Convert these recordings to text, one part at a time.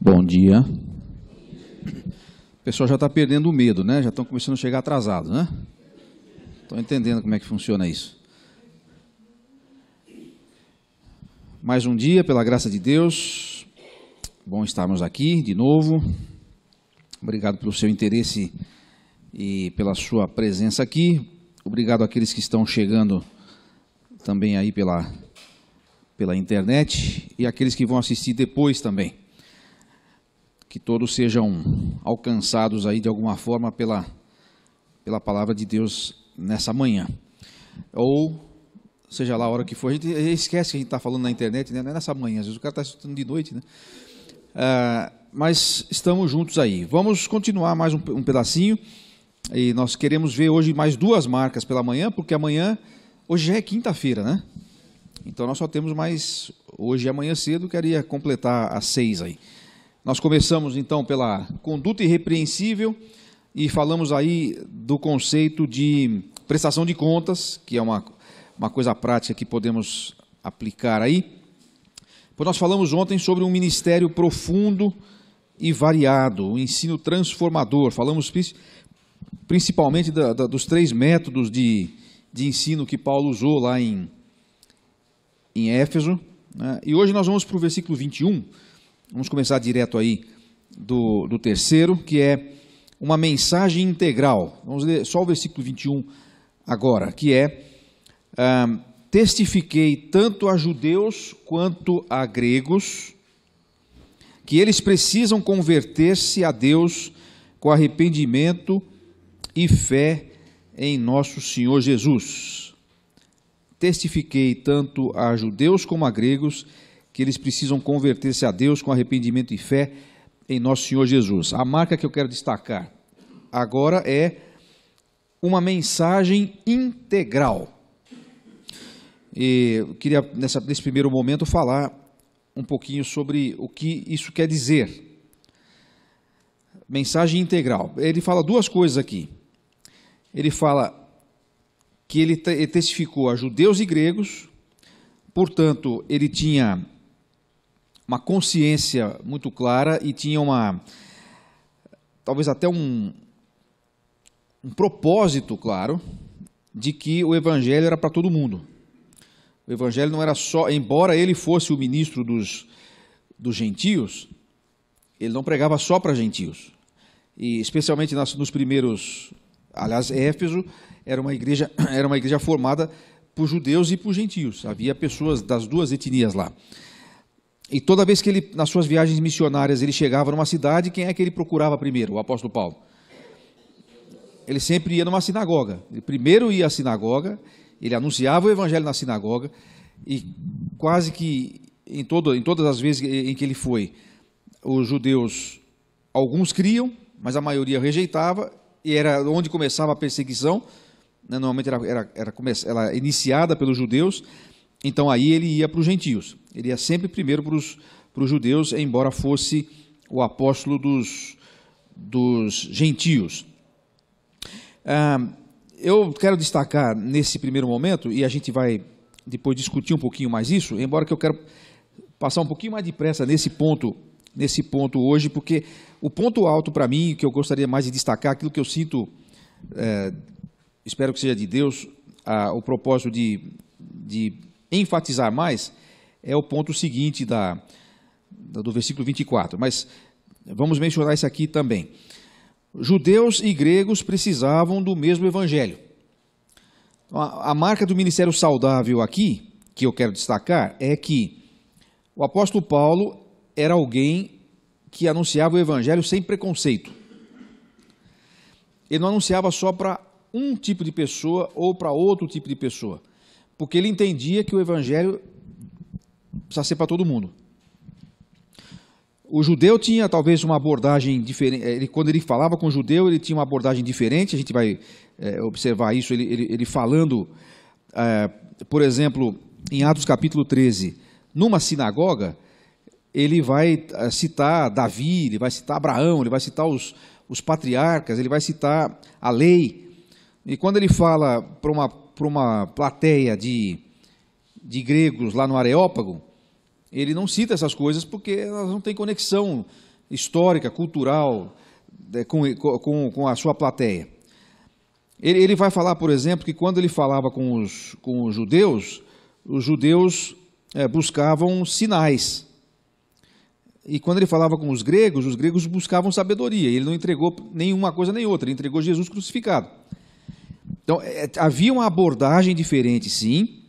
Bom dia. O pessoal já está perdendo o medo, né? Já estão começando a chegar atrasados, né? Estão entendendo como é que funciona isso. Mais um dia, pela graça de Deus. Bom estarmos aqui de novo. Obrigado pelo seu interesse e pela sua presença aqui. Obrigado àqueles que estão chegando também aí pela internet e àqueles que vão assistir depois também. Que todos sejam alcançados aí de alguma forma pela palavra de Deus nessa manhã. Ou seja lá a hora que for. A gente esquece que a gente está falando na internet, né? Não é nessa manhã, às vezes o cara está estudando de noite, né? Mas estamos juntos aí. Vamos continuar mais um pedacinho. E nós queremos ver hoje mais duas marcas pela manhã, porque hoje já é quinta-feira, né? Então nós só temos mais hoje e amanhã cedo, queria completar as 6 aí. Nós começamos então pela conduta irrepreensível e falamos aí do conceito de prestação de contas, que é uma coisa prática que podemos aplicar aí. Pois nós falamos ontem sobre um ministério profundo e variado, um ensino transformador. Falamos principalmente dos 3 métodos de ensino que Paulo usou lá em Éfeso, né? E hoje nós vamos para o versículo 21. Vamos começar direto aí do terceiro, que é uma mensagem integral. Vamos ler só o versículo 21 agora, que é: testifiquei tanto a judeus quanto a gregos que eles precisam converter-se a Deus com arrependimento e fé em nosso Senhor Jesus. Testifiquei tanto a judeus como a gregos que eles precisam converter-se a Deus com arrependimento e fé em nosso Senhor Jesus. A marca que eu quero destacar agora é uma mensagem integral. E eu queria, nesse primeiro momento, falar um pouquinho sobre o que isso quer dizer. Mensagem integral. Ele fala 2 coisas aqui. Ele fala que ele testificou a judeus e gregos, portanto, ele tinha uma consciência muito clara e tinha talvez até um propósito claro de que o evangelho era para todo mundo. O evangelho não era só, embora ele fosse o ministro dos gentios, ele não pregava só para gentios. E especialmente nos primeiros, aliás, Éfeso era uma igreja formada por judeus e por gentios. Havia pessoas das 2 etnias lá. E toda vez que ele, nas suas viagens missionárias, ele chegava numa cidade, quem é que ele procurava primeiro? O apóstolo Paulo. Ele sempre ia numa sinagoga. Ele primeiro ia à sinagoga, ele anunciava o evangelho na sinagoga, e quase que em todas as vezes em que ele foi, os judeus, alguns criam, mas a maioria rejeitava, e era onde começava a perseguição. Normalmente era iniciada pelos judeus. Então aí ele ia para os gentios. Ele ia sempre primeiro para os judeus, embora fosse o apóstolo dos gentios. Eu quero destacar nesse primeiro momento, e a gente vai depois discutir um pouquinho mais isso, embora que eu quero passar um pouquinho mais depressa nesse ponto hoje, porque o ponto alto para mim, que eu gostaria mais de destacar, aquilo que eu sinto, espero que seja de Deus, o propósito de enfatizar mais, é o ponto seguinte do versículo 24. Mas vamos mencionar isso aqui também. Judeus e gregos precisavam do mesmo evangelho. A marca do ministério saudável aqui, que eu quero destacar, é que o apóstolo Paulo era alguém que anunciava o evangelho sem preconceito. Ele não anunciava só para um tipo de pessoa ou para outro tipo de pessoa, porque ele entendia que o evangelho precisa ser para todo mundo. O judeu tinha talvez uma abordagem diferente. Quando ele falava com o judeu, ele tinha uma abordagem diferente. A gente vai observar isso, ele falando, por exemplo, em Atos capítulo 13, numa sinagoga, ele vai citar Davi, ele vai citar Abraão, ele vai citar os patriarcas, ele vai citar a lei. E quando ele fala para uma plateia de gregos lá no Areópago, ele não cita essas coisas porque elas não têm conexão histórica, cultural, com a sua plateia. Ele vai falar, por exemplo, que quando ele falava com os judeus buscavam sinais. E quando ele falava com os gregos buscavam sabedoria. Ele não entregou nenhuma coisa nem outra, ele entregou Jesus crucificado. Então, havia uma abordagem diferente, sim,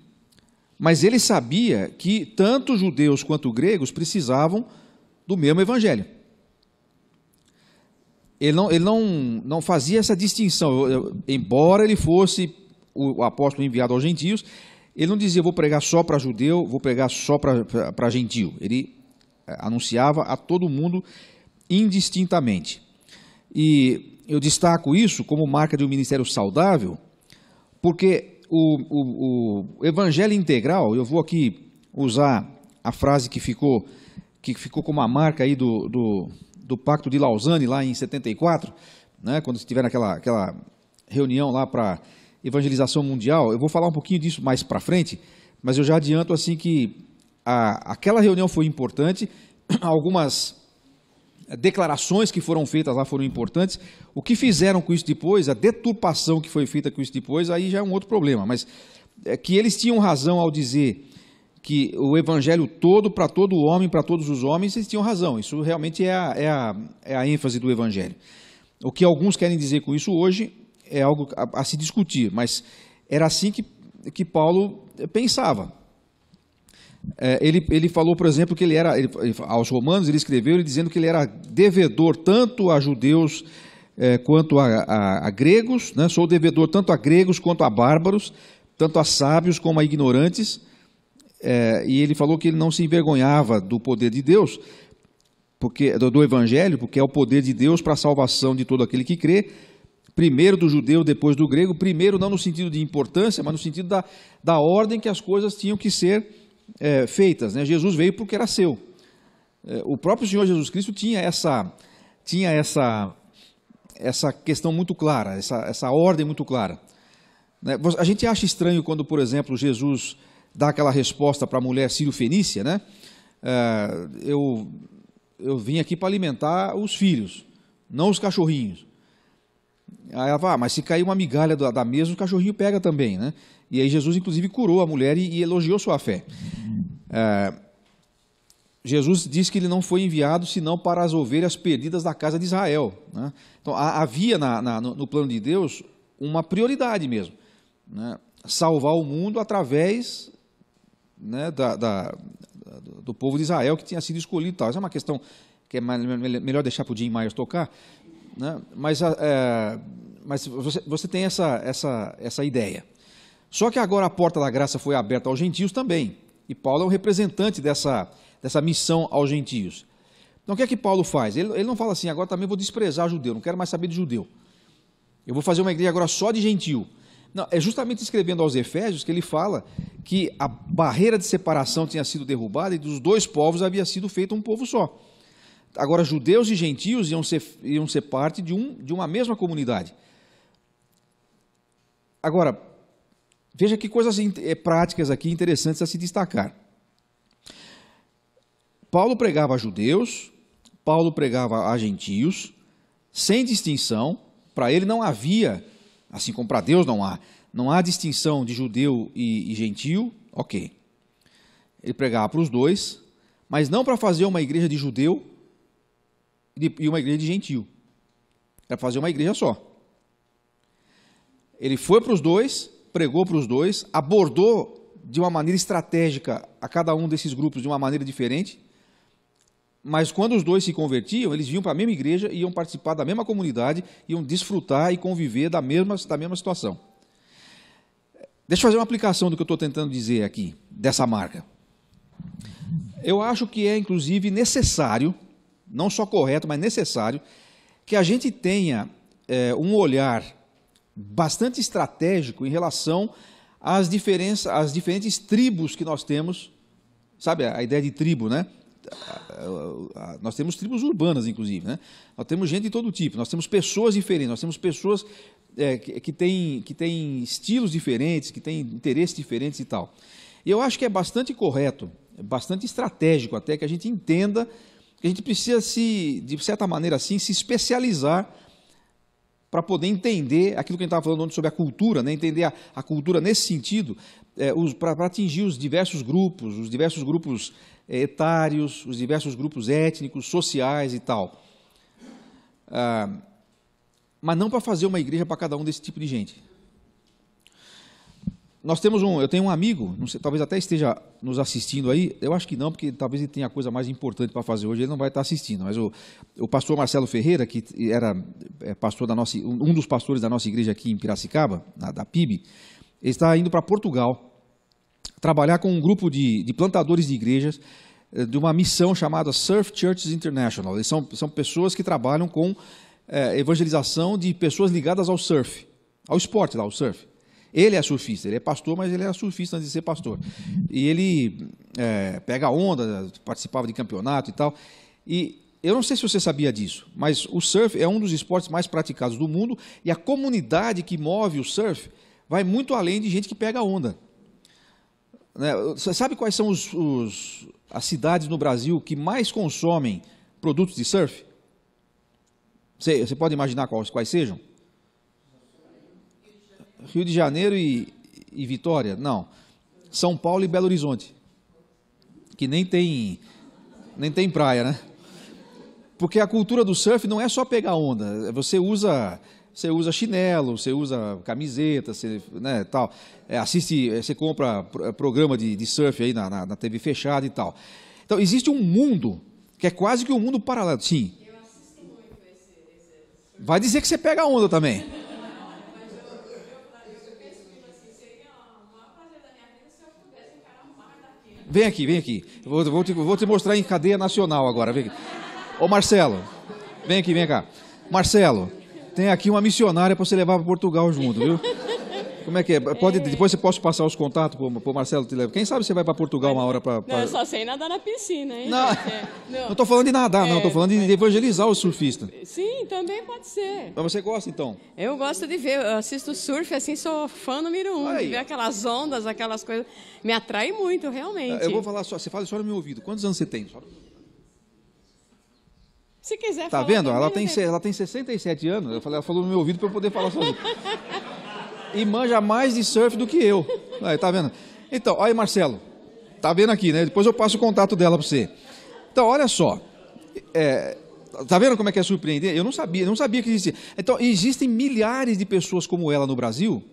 mas ele sabia que tanto judeus quanto gregos precisavam do mesmo evangelho. Ele não fazia essa distinção. Embora ele fosse o apóstolo enviado aos gentios, ele não dizia, vou pregar só para judeu, vou pregar só para gentio. Ele anunciava a todo mundo indistintamente. E eu destaco isso como marca de um ministério saudável, porque o evangelho integral, eu vou aqui usar a frase que ficou como a marca aí do Pacto de Lausanne, lá em 74, né, quando estiver aquela reunião lá para evangelização mundial. Eu vou falar um pouquinho disso mais para frente, mas eu já adianto assim que aquela reunião foi importante, algumas declarações que foram feitas lá foram importantes. O que fizeram com isso depois, a deturpação que foi feita com isso depois, aí já é um outro problema, mas que eles tinham razão ao dizer que o evangelho todo, para todo homem, para todos os homens, eles tinham razão. Isso realmente é a ênfase do evangelho. O que alguns querem dizer com isso hoje é algo a se discutir, mas era assim que Paulo pensava. Ele falou, por exemplo, que aos romanos, ele escreveu dizendo que ele era devedor tanto a judeus quanto a gregos, né? Sou devedor tanto a gregos quanto a bárbaros, tanto a sábios como a ignorantes. E ele falou que ele não se envergonhava do poder de Deus, do evangelho, porque é o poder de Deus para a salvação de todo aquele que crê, primeiro do judeu, depois do grego, primeiro não no sentido de importância, mas no sentido da ordem que as coisas tinham que ser feitas, né? Jesus veio porque era seu. O próprio Senhor Jesus Cristo tinha essa questão muito clara, essa ordem muito clara, né? A gente acha estranho quando, por exemplo, Jesus dá aquela resposta para a mulher sírio-fenícia, né? Eu vim aqui para alimentar os filhos, não os cachorrinhos. Aí ela fala, mas se cair uma migalha da mesa, o cachorrinho pega também, né? E aí Jesus, inclusive, curou a mulher e elogiou sua fé. Jesus disse que ele não foi enviado senão para as ovelhas perdidas da casa de Israel, né? Então, havia no plano de Deus uma prioridade mesmo, né? Salvar o mundo através, né, do povo de Israel que tinha sido escolhido. Tal. Essa é uma questão que é melhor deixar para o Jim Myers tocar, né? Mas você tem essa ideia. Só que agora a porta da graça foi aberta aos gentios também, e Paulo é um representante dessa missão aos gentios. Então o que é que Paulo faz? Ele não fala assim, agora também vou desprezar judeu, não quero mais saber de judeu. Eu vou fazer uma igreja agora só de gentio. Não, é justamente escrevendo aos Efésios que ele fala que a barreira de separação tinha sido derrubada e dos dois povos havia sido feito um povo só. Agora, judeus e gentios iam ser parte de uma mesma comunidade. Agora, veja que coisas práticas aqui interessantes a se destacar. Paulo pregava a judeus, Paulo pregava a gentios, sem distinção. Para ele não havia, assim como para Deus não há distinção de judeu e gentio, ok. Ele pregava para os dois, mas não para fazer uma igreja de judeu e uma igreja de gentio. Era fazer uma igreja só. Ele foi para os dois, pregou para os dois, abordou de uma maneira estratégica a cada um desses grupos de uma maneira diferente, mas quando os dois se convertiam, eles vinham para a mesma igreja, iam participar da mesma comunidade, iam desfrutar e conviver da mesma situação. Deixa eu fazer uma aplicação do que eu estou tentando dizer aqui, dessa marca. Eu acho que é, inclusive, necessário, não só correto, mas necessário, que a gente tenha um olhar bastante estratégico em relação às diferentes tribos que nós temos. Sabe a ideia de tribo, né? Nós temos tribos urbanas, inclusive, né? Nós temos gente de todo tipo, nós temos pessoas diferentes, nós temos pessoas que têm estilos diferentes, que têm interesses diferentes e tal. E eu acho que é bastante correto, bastante estratégico até, que a gente entenda A gente precisa, de certa maneira, assim, se especializar para poder entender aquilo que a gente estava falando sobre a cultura, né? Entender a cultura nesse sentido, para atingir os diversos grupos etários, os diversos grupos étnicos, sociais e tal. Mas não para fazer uma igreja para cada um desse tipo de gente. Eu tenho um amigo, não sei, talvez até esteja nos assistindo aí, eu acho que não, porque talvez ele tenha coisa mais importante para fazer hoje, ele não vai estar assistindo, mas o pastor Marcelo Ferreira, que era pastor um dos pastores da nossa igreja aqui em Piracicaba, da PIB, ele está indo para Portugal, trabalhar com um grupo de plantadores de igrejas, de uma missão chamada Surf Churches International. Eles são pessoas que trabalham com evangelização de pessoas ligadas ao surf, ao esporte lá, ao surf. Ele é surfista, ele é pastor, mas ele era surfista antes de ser pastor. E ele pega onda, participava de campeonato e tal. E eu não sei se você sabia disso, mas o surf é um dos esportes mais praticados do mundo e a comunidade que move o surf vai muito além de gente que pega onda. Você sabe quais são as cidades no Brasil que mais consomem produtos de surf? Você pode imaginar quais sejam? Rio de Janeiro e Vitória? Não. São Paulo e Belo Horizonte, que nem tem praia, né? Porque a cultura do surf não é só pegar onda. Você usa chinelo, você usa camiseta, né, tal. Você compra programa de surf aí na TV fechada e tal. Então, existe um mundo que é quase que um mundo paralelo. Sim. Eu assisto muito esse... Vai dizer que você pega onda também. Vem aqui. Vou te mostrar em cadeia nacional agora. Vem aqui. Ô Marcelo, vem cá. Marcelo, tem aqui uma missionária para você levar para Portugal junto, viu? Como é que é? Depois você pode passar os contatos para o Marcelo te levar. Quem sabe você vai para Portugal uma hora para... Não, eu só sei nadar na piscina, hein? Não estou falando de nadar, não. Estou falando de evangelizar o surfista. Sim, também pode ser. Mas você gosta, então? Eu gosto de ver, eu assisto surf, assim, sou fã número 1. Aí. De ver aquelas ondas, aquelas coisas. Me atrai muito, realmente. Eu vou falar só, você fala só no meu ouvido. Quantos anos você tem? Se quiser tá falar... Vendo? Também, ela tem 67 anos. Ela falou no meu ouvido para eu poder falar sozinho. E manja mais de surf do que eu. Aí, tá vendo? Então, olha aí, Marcelo. Tá vendo aqui, né? Depois eu passo o contato dela para você. Então, olha só. Tá vendo como é que é surpreendente? Eu não sabia que existia. Então, existem milhares de pessoas como ela no Brasil.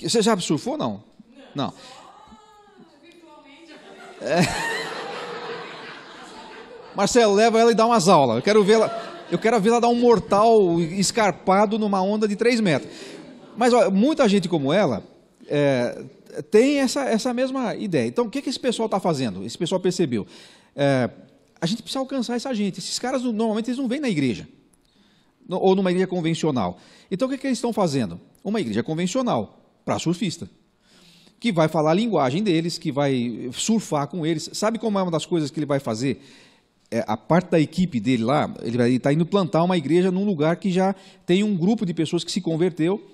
Você já surfou, não? Não. Marcelo, leva ela e dá umas aulas. Eu quero vê-la dar um mortal escarpado numa onda de 3 metros. Mas olha, muita gente como ela tem essa mesma ideia. Então, o que esse pessoal está fazendo? Esse pessoal percebeu. A gente precisa alcançar essa gente. Esses caras, normalmente, eles não vêm na igreja. Ou numa igreja convencional. Então, o que eles estão fazendo? Uma igreja convencional, para surfista. Que vai falar a linguagem deles, que vai surfar com eles. Sabe como é uma das coisas que ele vai fazer? A parte da equipe dele lá, ele está indo plantar uma igreja num lugar que já tem um grupo de pessoas que se converteu,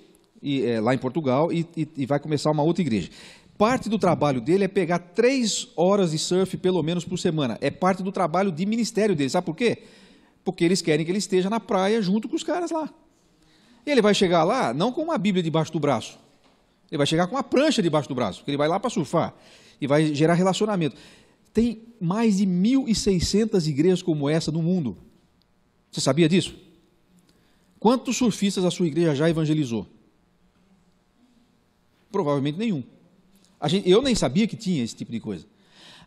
lá em Portugal, e vai começar uma outra igreja. Parte do trabalho dele é pegar 3 horas de surf, pelo menos, por semana. É parte do trabalho de ministério dele. Sabe por quê? Porque eles querem que ele esteja na praia junto com os caras lá. E ele vai chegar lá, não com uma Bíblia debaixo do braço. Ele vai chegar com uma prancha debaixo do braço, porque ele vai lá para surfar. E vai gerar relacionamento. Tem mais de 1.600 igrejas como essa no mundo. Você sabia disso? Quantos surfistas a sua igreja já evangelizou? Provavelmente nenhum. Eu nem sabia que tinha esse tipo de coisa.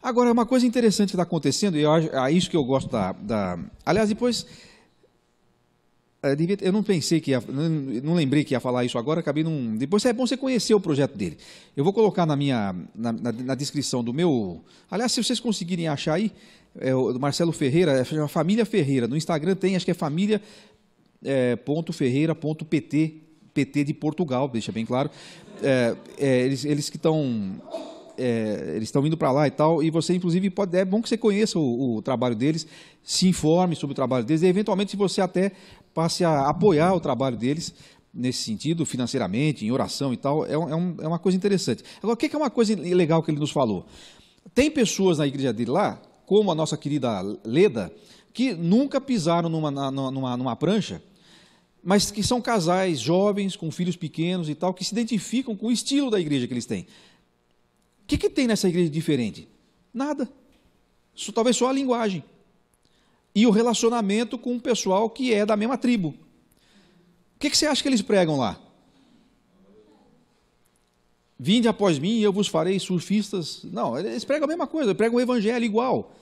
Agora, uma coisa interessante que está acontecendo, e é isso que eu gosto Aliás, depois... Eu não pensei não lembrei que ia falar isso agora, acabei não... Depois é bom você conhecer o projeto dele. Eu vou colocar na descrição do meu... Aliás, se vocês conseguirem achar aí, o Marcelo Ferreira, é a Família Ferreira. No Instagram tem, acho que é família.ferreira.pt, PT de Portugal, deixa bem claro. Eles que estão... eles estão indo para lá e tal, e você, inclusive, é bom que você conheça o trabalho deles, se informe sobre o trabalho deles, e, eventualmente, se você até passe a apoiar o trabalho deles, nesse sentido, financeiramente, em oração e tal, é uma coisa interessante. Agora, o que é uma coisa legal que ele nos falou? Tem pessoas na igreja dele lá como a nossa querida Leda, que nunca pisaram numa prancha, mas que são casais jovens, com filhos pequenos e tal, que se identificam com o estilo da igreja que eles têm. O que tem nessa igreja diferente? Nada. Talvez só a linguagem. E o relacionamento com o pessoal que é da mesma tribo. O que você acha que eles pregam lá? Vinde após mim e eu vos farei surfistas. Não, eles pregam a mesma coisa, pregam o evangelho igual.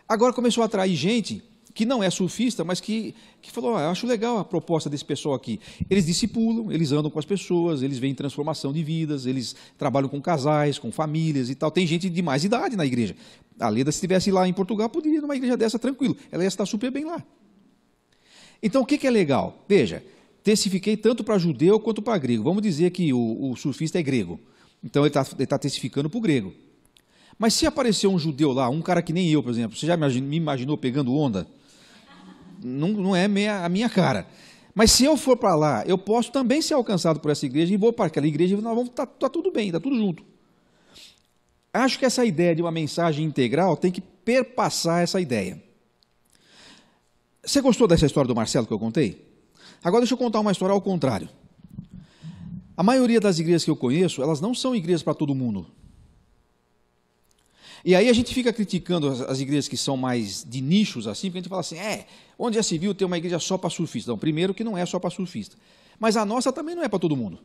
Agora começou a atrair gente que não é surfista, mas que falou, eu acho legal a proposta desse pessoal aqui. Eles discipulam, eles andam com as pessoas, eles veem transformação de vidas, eles trabalham com casais, com famílias e tal. Tem gente de mais idade na igreja. A Leda, se estivesse lá em Portugal, poderia ir numa igreja dessa tranquilo. Ela ia estar super bem lá. Então, o que é legal? Veja, testifiquei tanto para judeu quanto para grego. Vamos dizer que o surfista é grego. Então, ele está testificando para o grego. Mas se aparecer um judeu lá, um cara que nem eu, por exemplo, você já me imaginou pegando onda? Não é a minha cara. Mas se eu for para lá, eu posso também ser alcançado por essa igreja e vou para aquela igreja e nós vamos tá tudo bem, está tudo junto. Acho que essa ideia de uma mensagem integral tem que perpassar essa ideia. Você gostou dessa história do Marcelo que eu contei? Agora deixa eu contar uma história ao contrário. A maioria das igrejas que eu conheço, elas não são igrejas para todo mundo. E aí a gente fica criticando as igrejas que são mais de nichos, assim, porque a gente fala assim, onde já se viu ter uma igreja só para surfista? Não, primeiro que não é só para surfista. Mas a nossa também não é para todo mundo.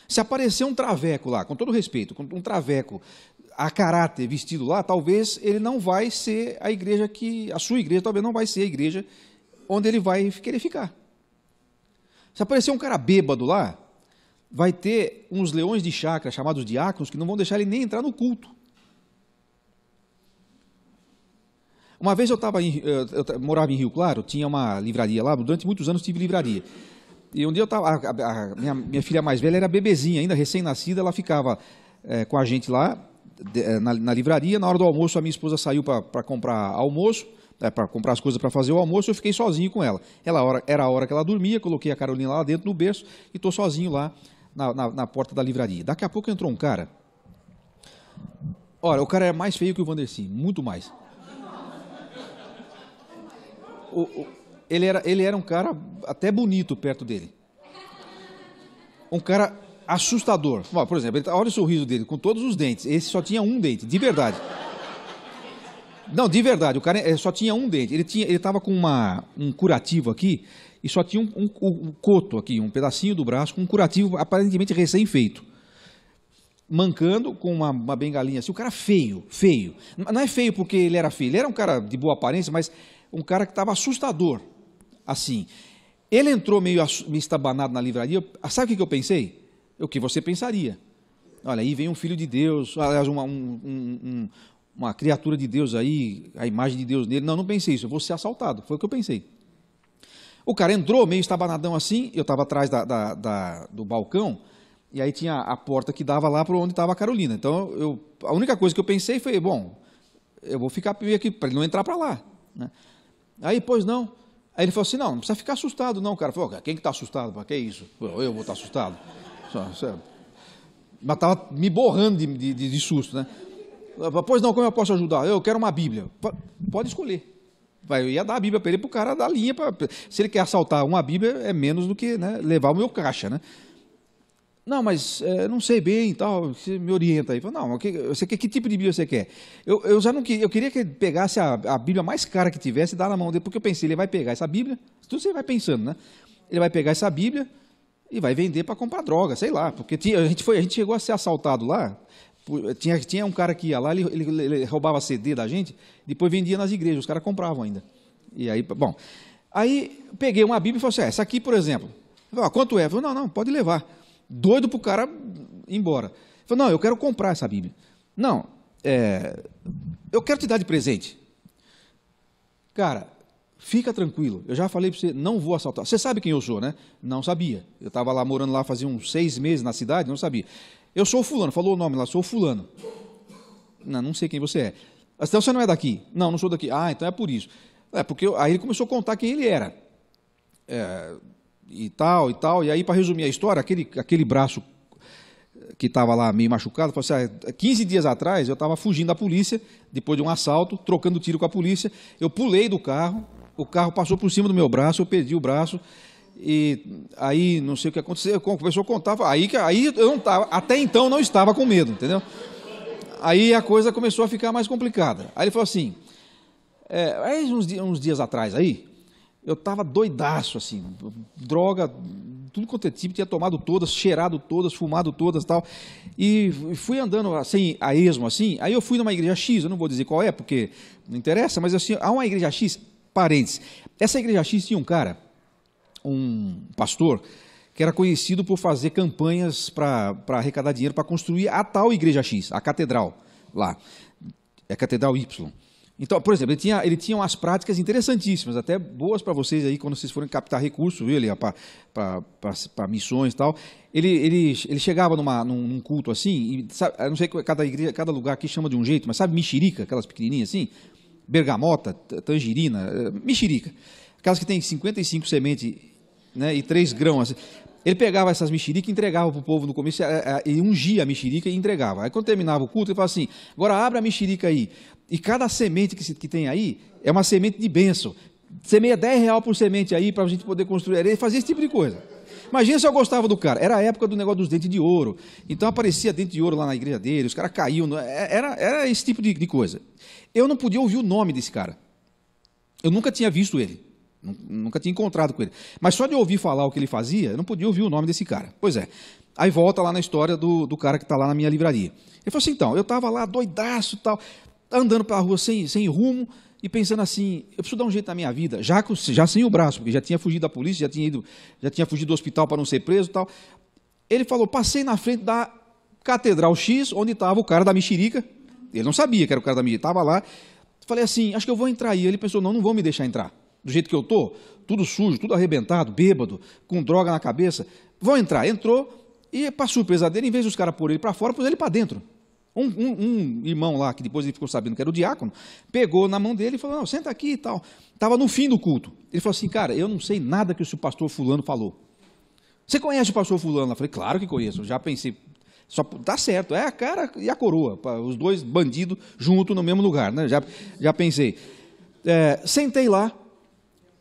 Se aparecer um traveco lá, com todo respeito, um traveco a caráter vestido lá, talvez ele não vai ser a sua igreja talvez não vai ser a igreja onde ele vai querer ficar. Se aparecer um cara bêbado lá, vai ter uns leões de chácara, chamados diáconos, que não vão deixar ele nem entrar no culto. Uma vez eu morava em Rio Claro, tinha uma livraria lá, durante muitos anos tive livraria. E um dia minha filha mais velha era bebezinha, ainda recém-nascida, ela ficava com a gente lá, na livraria. Na hora do almoço, a minha esposa saiu para comprar almoço, para comprar as coisas para fazer o almoço, eu fiquei sozinho com ela. Era a hora que ela dormia, coloquei a Carolina lá dentro no berço e estou sozinho lá na porta da livraria. Daqui a pouco entrou um cara. Olha, o cara é mais feio que o Vandercy, muito mais. Ele era um cara até bonito perto dele. Um cara assustador. Por exemplo, olha o sorriso dele, com todos os dentes. Esse só tinha um dente, de verdade. Não, de verdade, o cara só tinha um dente. Ele estava com um curativo aqui e só tinha um coto aqui, um pedacinho do braço, com um curativo aparentemente recém-feito. Mancando com uma bengalinha assim. O cara feio. Não é feio porque ele era feio. Ele era um cara de boa aparência, mas um cara que estava assustador. Assim. Ele entrou meio estabanado na livraria. Sabe o que eu pensei? O que você pensaria? Olha, aí vem um filho de Deus, aliás, uma criatura de Deus aí, a imagem de Deus nele. Não pensei isso, eu vou ser assaltado. Foi o que eu pensei. O cara entrou meio estabanadão assim, eu estava atrás do balcão, e aí tinha a porta que dava lá para onde estava a Carolina. Então, a única coisa que eu pensei foi, eu vou ficar meio aqui, para ele não entrar para lá. Né? Aí, pois não. Aí ele falou assim, não precisa ficar assustado não, cara. Falei, quem que está assustado? Que é isso? Eu vou estar assustado. Mas estava me borrando de susto, né? Pois não, como eu posso ajudar? Eu quero uma Bíblia. Pode escolher. Eu ia dar a Bíblia para ele, para o cara dar linha. Se ele quer assaltar uma Bíblia, é menos do que, né, levar o meu caixa, né? Não, mas não sei bem e tal, você me orienta aí. Falei, não, que tipo de Bíblia você quer? Eu já não queria, eu queria que ele pegasse a Bíblia mais cara que tivesse e dar na mão dele, porque eu pensei, ele vai pegar essa Bíblia, tudo você vai pensando, né? Ele vai pegar essa Bíblia e vai vender para comprar droga, sei lá, porque a gente chegou a ser assaltado lá, tinha um cara que ia lá, ele roubava CD da gente, depois vendia nas igrejas, os caras compravam ainda. E aí, aí peguei uma Bíblia e falei assim, essa aqui, por exemplo, quanto é? Eu falei, não, pode levar. Doido para o cara ir embora. Eu falei, não, eu quero comprar essa Bíblia. Não, eu quero te dar de presente. Cara, fica tranquilo, eu já falei para você, não vou assaltar. Você sabe quem eu sou, né? Não sabia. Eu estava lá morando lá, fazia uns 6 meses na cidade, não sabia. Eu sou o fulano, falou o nome lá, sou o fulano. Não sei quem você é. Então você não é daqui? Não sou daqui. Ah, então é por isso. Porque aí ele começou a contar quem ele era. E tal, e aí para resumir a história, aquele braço que estava lá meio machucado, falou assim, 15 dias atrás eu estava fugindo da polícia, depois de um assalto, trocando tiro com a polícia, eu pulei do carro, o carro passou por cima do meu braço, eu perdi o braço, e aí não sei o que aconteceu, começou a contar, aí eu não estava, até então não estava com medo, entendeu? Aí a coisa começou a ficar mais complicada. Aí ele falou assim, aí uns dias atrás aí, eu estava doidaço, assim, droga, tudo quanto é tipo, tinha tomado todas, cheirado todas, fumado todas e tal, e fui andando assim, a esmo, assim, aí eu fui numa igreja X, eu não vou dizer qual é, porque não interessa, mas assim, há uma igreja X, parênteses, essa igreja X tinha um cara, um pastor, que era conhecido por fazer campanhas para arrecadar dinheiro para construir a tal igreja X, a catedral lá, a catedral Y. Então, por exemplo, ele tinha umas práticas interessantíssimas, até boas para vocês aí, quando vocês forem captar recursos, viu, para missões e tal. Ele chegava num culto assim, e, sabe, eu não sei, cada igreja, cada lugar aqui chama de um jeito, mas sabe mexerica, aquelas pequenininhas assim? Bergamota, tangerina, mexerica. Aquelas que tem 55 sementes, né, e 3 grãos. Assim. Ele pegava essas mexericas e entregava para o povo no começo, e ungia a mexerica e entregava. Aí quando terminava o culto, ele falava assim, agora abre a mexerica aí. E cada semente que tem aí é uma semente de bênção. Semeia R$10 por semente aí para a gente poder construir. Ele fazia esse tipo de coisa. Imagina se eu gostava do cara. Era a época do negócio dos dentes de ouro. Então aparecia dente de ouro lá na igreja dele, os caras caíam. Era esse tipo de coisa. Eu não podia ouvir o nome desse cara. Eu nunca tinha visto ele. Nunca tinha encontrado com ele. Mas só de ouvir falar o que ele fazia, eu não podia ouvir o nome desse cara. Pois é. Aí volta lá na história do cara que está lá na minha livraria. Ele falou assim, então, eu estava lá doidaço e tal, andando pela rua sem rumo e pensando assim, eu preciso dar um jeito na minha vida, já sem o braço, porque já tinha fugido da polícia, já tinha fugido do hospital para não ser preso e tal. Ele falou, passei na frente da Catedral X, onde estava o cara da mexerica. Ele não sabia que era o cara da mexerica, estava lá. Falei assim, acho que eu vou entrar aí. Ele pensou, não vão me deixar entrar. Do jeito que eu estou, tudo sujo, tudo arrebentado, bêbado, com droga na cabeça. Vão entrar. Entrou e, para surpresa dele, em vez dos caras pôr ele para fora, pôs ele para dentro. Um irmão lá, que depois ele ficou sabendo que era o diácono, pegou na mão dele e falou, não, senta aqui e tal. Estava no fim do culto. Ele falou assim, cara, eu não sei nada que o pastor fulano falou. Você conhece o pastor fulano? Eu falei, claro que conheço, eu já pensei, só tá certo, é a cara e a coroa, os dois bandidos juntos no mesmo lugar, né? Já pensei. Sentei lá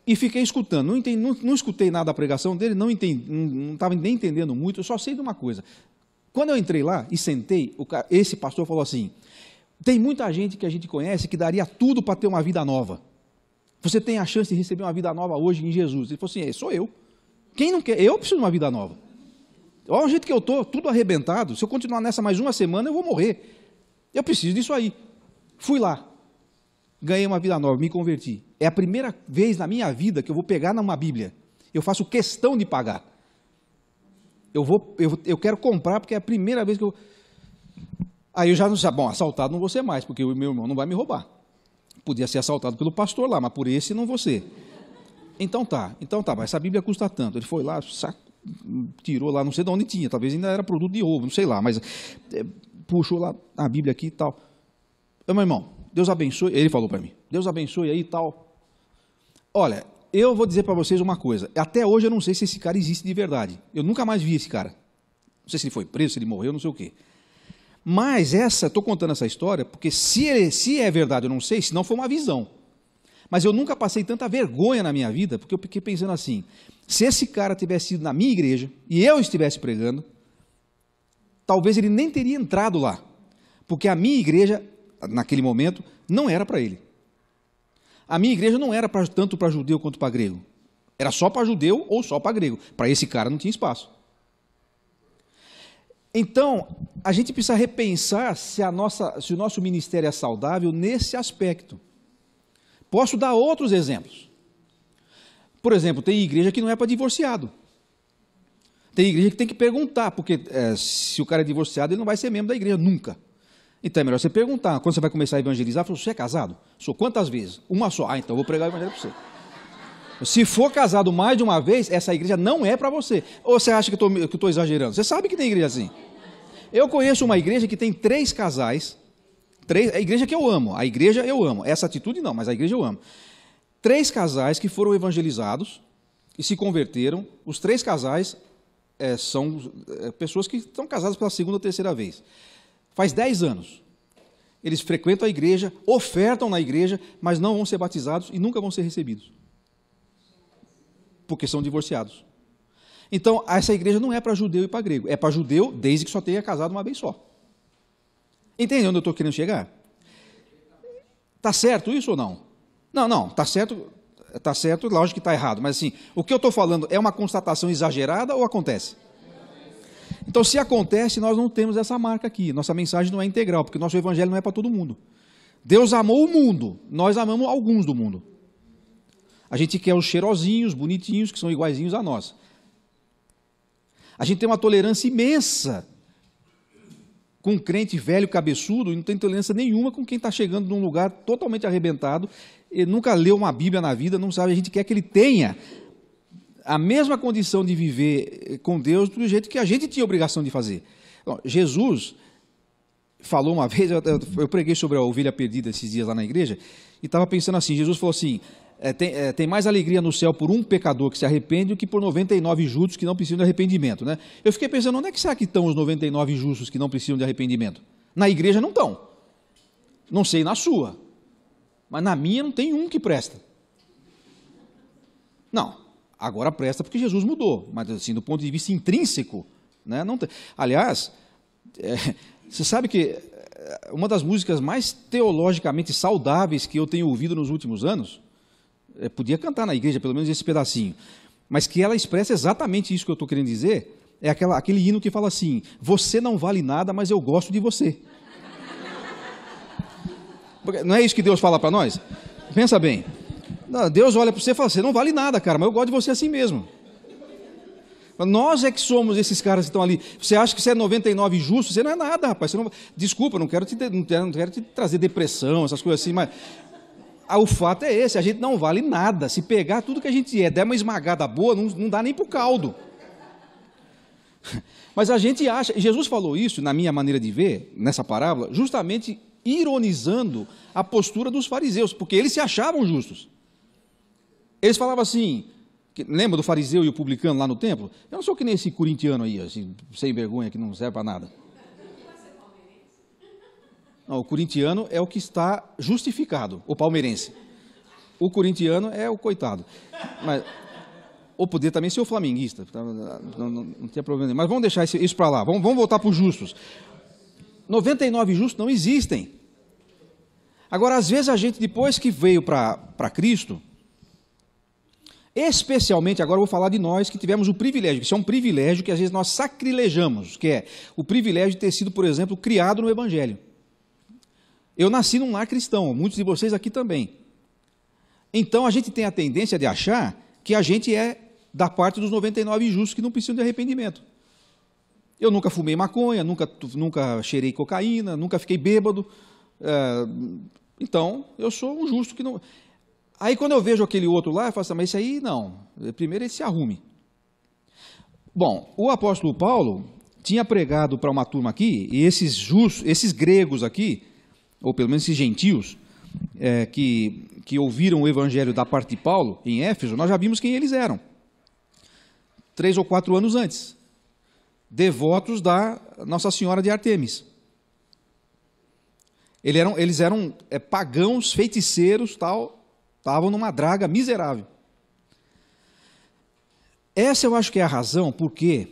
e fiquei escutando, não escutei nada da pregação dele, não estava nem entendendo muito, eu só sei de uma coisa. Quando eu entrei lá e sentei, esse pastor falou assim, tem muita gente que a gente conhece que daria tudo para ter uma vida nova. Você tem a chance de receber uma vida nova hoje em Jesus. Ele falou assim, sou eu. Quem não quer? Eu preciso de uma vida nova. Olha o jeito que eu estou, tudo arrebentado. Se eu continuar nessa mais uma semana, eu vou morrer. Eu preciso disso aí. Fui lá, ganhei uma vida nova, me converti. É a primeira vez na minha vida que eu vou pegar numa Bíblia. Eu faço questão de pagar. Eu quero comprar porque é a primeira vez que eu... Aí eu já não sei, bom, assaltado não vou ser mais, porque o meu irmão não vai me roubar. Podia ser assaltado pelo pastor lá, mas por esse não vou ser. Então tá, mas essa Bíblia custa tanto. Ele foi lá, tirou lá, não sei de onde tinha, talvez ainda era produto de ovo, não sei lá, mas puxou lá a Bíblia aqui e tal. Meu irmão, Deus abençoe, ele falou para mim, Deus abençoe aí e tal. Olha, eu vou dizer para vocês uma coisa, até hoje eu não sei se esse cara existe de verdade, eu nunca mais vi esse cara, não sei se ele foi preso, se ele morreu, não sei o quê. Mas estou contando essa história, porque se é verdade eu não sei, se não foi uma visão. Mas eu nunca passei tanta vergonha na minha vida, porque eu fiquei pensando assim, se esse cara tivesse ido na minha igreja, e eu estivesse pregando, talvez ele nem teria entrado lá, porque a minha igreja, naquele momento, não era para ele. A minha igreja não era tanto para judeu quanto para grego. Era só para judeu ou só para grego. Para esse cara não tinha espaço. Então, a gente precisa repensar se o nosso ministério é saudável nesse aspecto. Posso dar outros exemplos. Por exemplo, tem igreja que não é para divorciado. Tem igreja que tem que perguntar, porque se o cara é divorciado, ele não vai ser membro da igreja nunca. Então é melhor você perguntar, quando você vai começar a evangelizar, você é casado? Sou quantas vezes? Uma só. Então eu vou pregar o evangelho para você. Se for casado mais de uma vez, essa igreja não é para você. Ou você acha que eu estou exagerando? Você sabe que tem igreja assim. Eu conheço uma igreja que tem 3 casais, a igreja que eu amo, essa atitude não, mas a igreja eu amo. 3 casais que foram evangelizados e se converteram, os 3 casais são pessoas que estão casadas pela segunda ou terceira vez. Faz 10 anos. Eles frequentam a igreja, ofertam na igreja, mas não vão ser batizados e nunca vão ser recebidos. Porque são divorciados. Então, essa igreja não é para judeu e para grego. É para judeu desde que só tenha casado uma vez só. Entende onde eu estou querendo chegar? Está certo isso ou não? Não, está certo, lógico que está errado. Mas assim, o que eu estou falando é uma constatação exagerada ou acontece? Então, se acontece, nós não temos essa marca aqui. Nossa mensagem não é integral, porque nosso evangelho não é para todo mundo. Deus amou o mundo, nós amamos alguns do mundo. A gente quer os cheirosinhos, bonitinhos, que são iguaizinhos a nós. A gente tem uma tolerância imensa com um crente velho, cabeçudo, e não tem tolerância nenhuma com quem está chegando num lugar totalmente arrebentado, e nunca leu uma Bíblia na vida, não sabe. A gente quer que ele tenha a mesma condição de viver com Deus do jeito que a gente tinha obrigação de fazer. Bom, Jesus falou uma vez, eu preguei sobre a ovelha perdida esses dias lá na igreja, e estava pensando assim, Jesus falou assim, tem mais alegria no céu por um pecador que se arrepende do que por 99 justos que não precisam de arrependimento, né? Eu fiquei pensando, onde é que será que estão os 99 justos que não precisam de arrependimento? Na igreja não estão. Não sei na sua, mas na minha não tem um que presta. Não. Agora presta porque Jesus mudou, mas assim, do ponto de vista intrínseco, né, não tem. Aliás, você sabe que uma das músicas mais teologicamente saudáveis que eu tenho ouvido nos últimos anos, podia cantar na igreja, pelo menos esse pedacinho, mas que ela expressa exatamente isso que eu estou querendo dizer, é aquele hino que fala assim, você não vale nada, mas eu gosto de você. Não é isso que Deus fala para nós? Pensa bem. Deus olha para você e fala, você não vale nada, cara, mas eu gosto de você assim mesmo. Nós é que somos esses caras que estão ali. Você acha que você é 99 justo? Você não é nada, rapaz. Você não... Desculpa, não quero te trazer depressão, essas coisas assim, mas o fato é esse, a gente não vale nada. Se pegar tudo que a gente der uma esmagada boa, não dá nem para o caldo. Mas a gente acha, Jesus falou isso, na minha maneira de ver, nessa parábola, justamente ironizando a postura dos fariseus, porque eles se achavam justos. Eles falavam assim, lembra do fariseu e o publicano lá no templo? Eu não sou que nem esse corintiano aí, assim, sem vergonha, que não serve para nada. Não, o corintiano é o que está justificado, o palmeirense. O corintiano é o coitado. Mas, ou poder também ser o flamenguista, não tinha problema nenhum. Mas vamos deixar isso para lá, vamos voltar para os justos. 99 justos não existem. Agora, às vezes a gente, depois que veio para Cristo, especialmente, agora eu vou falar de nós que tivemos o privilégio, que isso é um privilégio que às vezes nós sacrilejamos, que é o privilégio de ter sido, por exemplo, criado no Evangelho. Eu nasci num lar cristão, muitos de vocês aqui também. Então a gente tem a tendência de achar que a gente é da parte dos 99 justos que não precisam de arrependimento. Eu nunca fumei maconha, nunca cheirei cocaína, nunca fiquei bêbado, então eu sou um justo que não... Aí quando eu vejo aquele outro lá, eu falo assim, mas esse aí não, primeiro ele se arrume. Bom, o apóstolo Paulo tinha pregado para uma turma aqui, e esses gregos aqui, ou pelo menos esses gentios, que ouviram o evangelho da parte de Paulo, em Éfeso, nós já vimos quem eles eram. 3 ou 4 anos antes. Devotos da Nossa Senhora de Artemis. Eles eram pagãos, feiticeiros, tal, estavam numa draga miserável. Essa eu acho que é a razão porque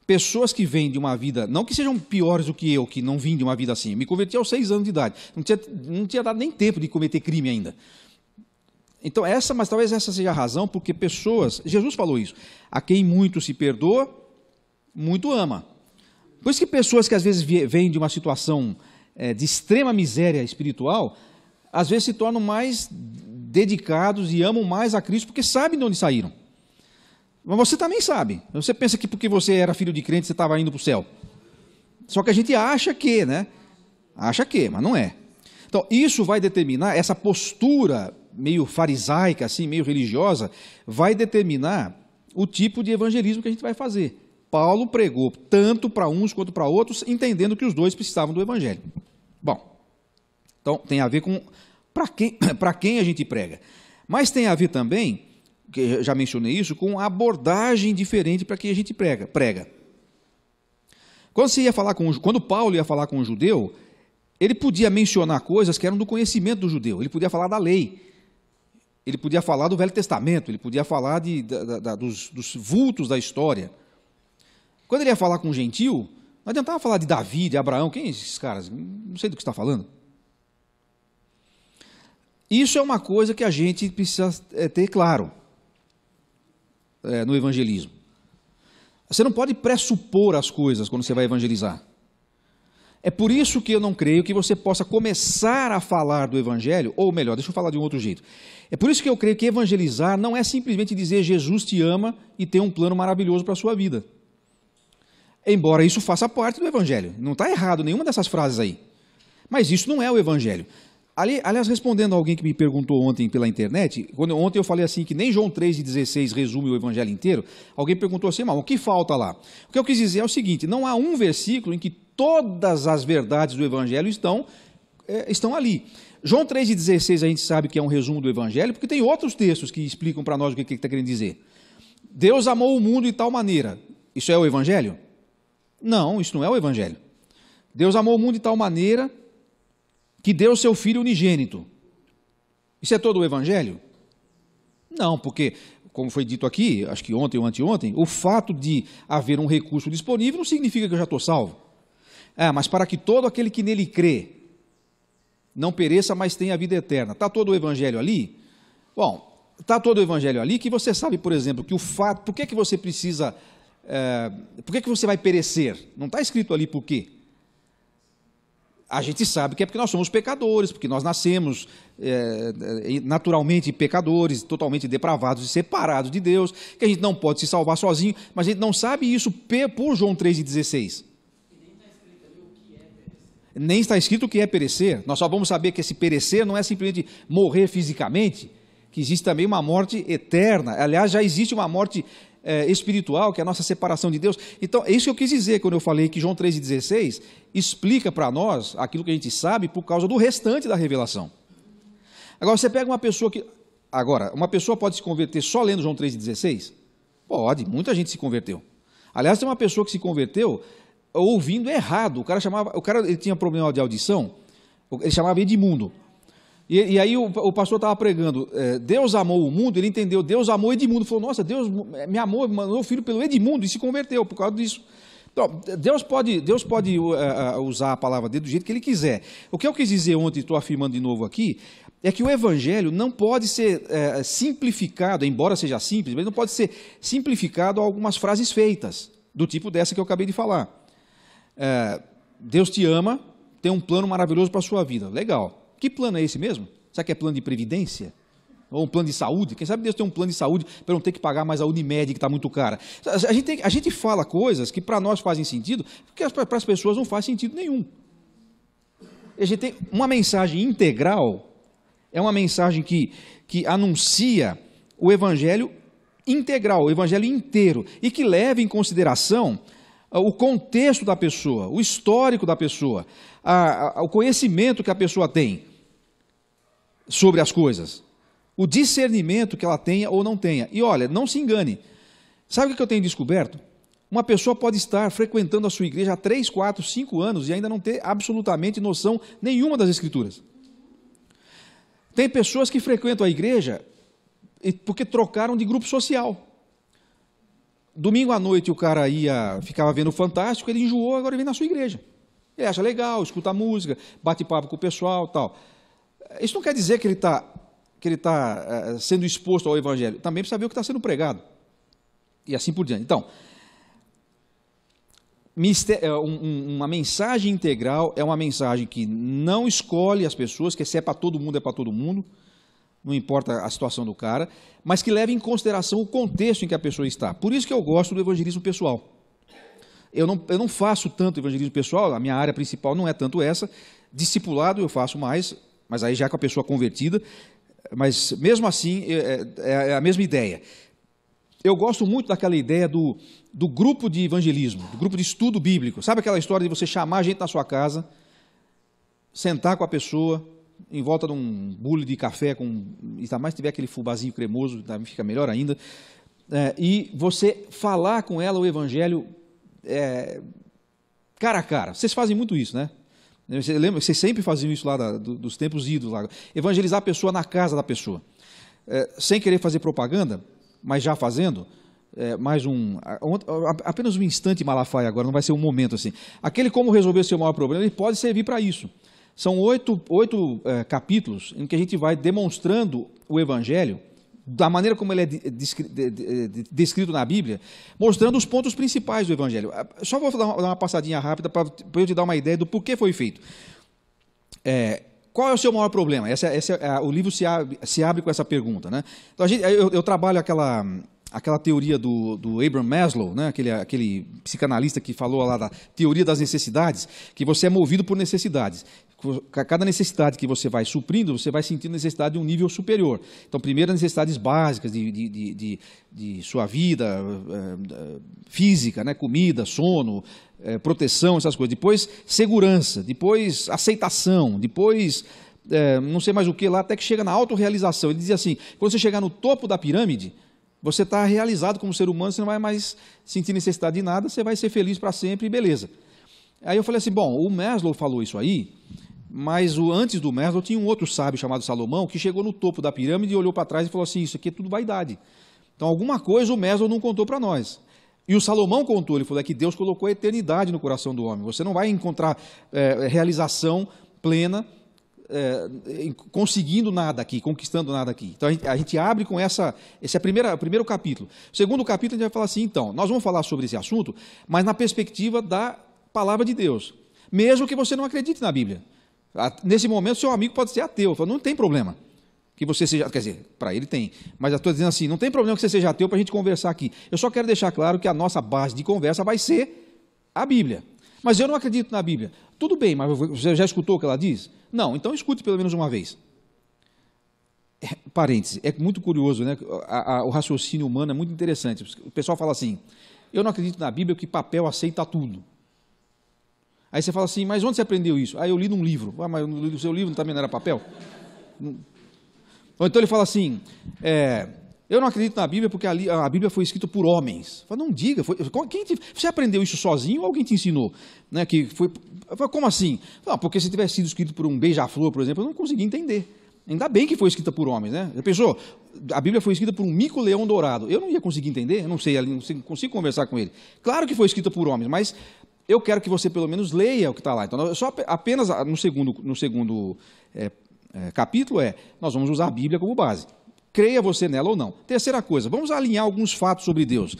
pessoas que vêm de uma vida, não que sejam piores do que eu, que não vim de uma vida assim, me converti aos 6 anos de idade, não tinha dado nem tempo de cometer crime ainda. Então mas talvez essa seja a razão, porque pessoas, Jesus falou isso, a quem muito se perdoa, muito ama. Por isso que pessoas que às vezes vêm de uma situação de extrema miséria espiritual, às vezes se tornam mais dedicados e amam mais a Cristo, porque sabem de onde saíram. Mas você também sabe. Você pensa que porque você era filho de crente, você estava indo para o céu. Só que a gente acha que, né? Acha que, mas não é. Então, isso vai determinar, essa postura meio farisaica, assim, meio religiosa, vai determinar o tipo de evangelismo que a gente vai fazer. Paulo pregou tanto para uns quanto para outros, entendendo que os dois precisavam do evangelho. Bom, então tem a ver com para quem a gente prega. Mas tem a ver também que já mencionei isso, com abordagem diferente para que a gente prega. Quando Paulo ia falar com um judeu, ele podia mencionar coisas que eram do conhecimento do judeu, ele podia falar da lei, ele podia falar do Velho Testamento, ele podia falar dos vultos da história. Quando ele ia falar com um gentil, não adiantava falar de Davi, de Abraão, quem é esses caras? Não sei do que está falando. Isso é uma coisa que a gente precisa ter claro no evangelismo. Você não pode pressupor as coisas quando você vai evangelizar. É por isso que eu não creio que você possa começar a falar do evangelho, ou melhor, deixa eu falar de um outro jeito. É por isso que eu creio que evangelizar não é simplesmente dizer Jesus te ama e tem um plano maravilhoso para a sua vida. Embora isso faça parte do evangelho. Não está errado nenhuma dessas frases aí. Mas isso não é o evangelho. Aliás, respondendo a alguém que me perguntou ontem pela internet, ontem eu falei assim que nem João 3,16 resume o evangelho inteiro, alguém perguntou assim, mas o que falta lá? O que eu quis dizer é o seguinte, não há um versículo em que todas as verdades do evangelho estão ali. João 3,16 a gente sabe que é um resumo do evangelho, porque tem outros textos que explicam para nós o que está querendo dizer. Deus amou o mundo de tal maneira. Isso é o evangelho? Não, isso não é o evangelho. Deus amou o mundo de tal maneira que deu o seu Filho unigênito. Isso é todo o evangelho? Não, porque, como foi dito aqui, acho que ontem ou anteontem, o fato de haver um recurso disponível não significa que eu já estou salvo. Mas para que todo aquele que nele crê não pereça, mas tenha a vida eterna. Está todo o evangelho ali? Bom, está todo o evangelho ali que você sabe, por exemplo, que o fato... Por que você precisa... por que você vai perecer? Não está escrito ali por quê. A gente sabe que é porque nós somos pecadores, porque nós nascemos naturalmente pecadores, totalmente depravados e separados de Deus, que a gente não pode se salvar sozinho, mas a gente não sabe isso por João 3,16. Nem está escrito o que é perecer. Nós só vamos saber que esse perecer não é simplesmente morrer fisicamente, que existe também uma morte eterna. Aliás, já existe uma morte espiritual, que é a nossa separação de Deus. Então, é isso que eu quis dizer quando eu falei que João 3,16 explica para nós aquilo que a gente sabe por causa do restante da revelação. Agora, você pega uma pessoa que... Agora, uma pessoa pode se converter só lendo João 3,16? Pode, muita gente se converteu. Aliás, tem uma pessoa que se converteu ouvindo errado. O cara ele tinha problema de audição, ele chamava Edmundo. E aí o pastor estava pregando, Deus amou o mundo, ele entendeu, Deus amou Edmundo, falou, nossa, Deus me amou, mandou o filho pelo Edmundo, e se converteu por causa disso. Então, Deus pode usar a palavra dele do jeito que ele quiser. O que eu quis dizer ontem, estou afirmando de novo aqui, é que o evangelho não pode ser simplificado, embora seja simples, mas não pode ser simplificado a algumas frases feitas, do tipo dessa que eu acabei de falar. Deus te ama, tem um plano maravilhoso para a sua vida. Legal. Que plano é esse mesmo? Será que é plano de previdência? Ou um plano de saúde? Quem sabe Deus tem um plano de saúde para não ter que pagar mais a Unimed, que está muito cara. A gente fala coisas que para nós fazem sentido, porque para as pessoas não faz sentido nenhum. A gente tem uma mensagem integral, é uma mensagem que anuncia o evangelho integral, o evangelho inteiro, e que leva em consideração o contexto da pessoa, o histórico da pessoa, o conhecimento que a pessoa tem sobre as coisas, o discernimento que ela tenha ou não tenha. E olha, não se engane, sabe o que eu tenho descoberto? Uma pessoa pode estar frequentando a sua igreja há 3, 4, 5 anos e ainda não ter absolutamente noção nenhuma das Escrituras. Tem pessoas que frequentam a igreja porque trocaram de grupo social. Domingo à noite o cara ficava vendo o Fantástico, ele enjoou, agora vem na sua igreja. Ele acha legal, escuta música, bate papo com o pessoal e tal. Isso não quer dizer que ele está sendo exposto ao evangelho. Também precisa ver o que está sendo pregado. E assim por diante. Então, uma mensagem integral é uma mensagem que não escolhe as pessoas, que se é para todo mundo, é para todo mundo, não importa a situação do cara, mas que leva em consideração o contexto em que a pessoa está. Por isso que eu gosto do evangelismo pessoal. Eu não faço tanto evangelismo pessoal, a minha área principal não é tanto essa, discipulado eu faço mais, mas aí já com a pessoa convertida, mas mesmo assim é a mesma ideia. Eu gosto muito daquela ideia do grupo de evangelismo, do grupo de estudo bíblico. Sabe aquela história de você chamar a gente na sua casa, sentar com a pessoa, em volta de um bule de café, e ainda mais se tiver aquele fubazinho cremoso, fica melhor ainda, e você falar com ela o evangelho cara a cara. Vocês fazem muito isso, né? Você lembra que vocês sempre faziam isso lá dos tempos idos, lá. Evangelizar a pessoa na casa da pessoa. Sem querer fazer propaganda, mas já fazendo, apenas um instante Malafaia agora, não vai ser um momento assim. Aquele como resolver o seu maior problema, ele pode servir para isso. São oito capítulos em que a gente vai demonstrando o evangelho da maneira como ele é descrito na Bíblia, mostrando os pontos principais do evangelho. Só vou dar uma passadinha rápida para eu te dar uma ideia do porquê foi feito. Qual é o seu maior problema? O livro se abre com essa pergunta, né? Então, eu trabalho aquela teoria do Abraham Maslow, né? aquele psicanalista que falou lá da teoria das necessidades, que você é movido por necessidades. Cada necessidade que você vai suprindo, você vai sentindo necessidade de um nível superior. Então, primeiro, as necessidades básicas de sua vida física, né? Comida, sono, proteção, essas coisas. Depois, segurança. Depois, aceitação. Depois, não sei mais o que lá, até que chega na autorrealização. Ele dizia assim, quando você chegar no topo da pirâmide, você está realizado como ser humano, você não vai mais sentir necessidade de nada, você vai ser feliz para sempre e beleza. Aí eu falei assim, bom, o Maslow falou isso aí, mas antes do Maslow tinha um outro sábio chamado Salomão, que chegou no topo da pirâmide e olhou para trás e falou assim, isso aqui é tudo vaidade. Então alguma coisa o Maslow não contou para nós. E o Salomão contou, ele falou que Deus colocou a eternidade no coração do homem. Você não vai encontrar realização plena conseguindo nada aqui, conquistando nada aqui. Então a gente abre com esse é o primeiro capítulo. O segundo capítulo a gente vai falar assim, então, nós vamos falar sobre esse assunto, mas na perspectiva da palavra de Deus. Mesmo que você não acredite na Bíblia. Nesse momento, seu amigo pode ser ateu. Não tem problema que você seja... Quer dizer, para ele tem. Mas eu estou dizendo assim, não tem problema que você seja ateu para a gente conversar aqui. Eu só quero deixar claro que a nossa base de conversa vai ser a Bíblia. Mas eu não acredito na Bíblia. Tudo bem, mas você já escutou o que ela diz? Não, então escute pelo menos uma vez. Parêntese, é muito curioso, né? O raciocínio humano é muito interessante. O pessoal fala assim, eu não acredito na Bíblia porque papel aceita tudo. Aí você fala assim, mas onde você aprendeu isso? Eu li num livro. Mas o seu livro também não era papel? Ou então ele fala assim, eu não acredito na Bíblia porque a Bíblia foi escrita por homens. Fala, não diga, você aprendeu isso sozinho ou alguém te ensinou? Né, como assim? Fala, porque se tivesse sido escrito por um beija-flor, por exemplo, eu não conseguia entender. Ainda bem que foi escrita por homens, né? Já pensou? A Bíblia foi escrita por um mico-leão dourado. Eu não ia conseguir entender, eu não consigo conversar com ele. Claro que foi escrita por homens, mas eu quero que você pelo menos leia o que está lá. Então, apenas no segundo capítulo nós vamos usar a Bíblia como base. Creia você nela ou não. Terceira coisa, vamos alinhar alguns fatos sobre Deus.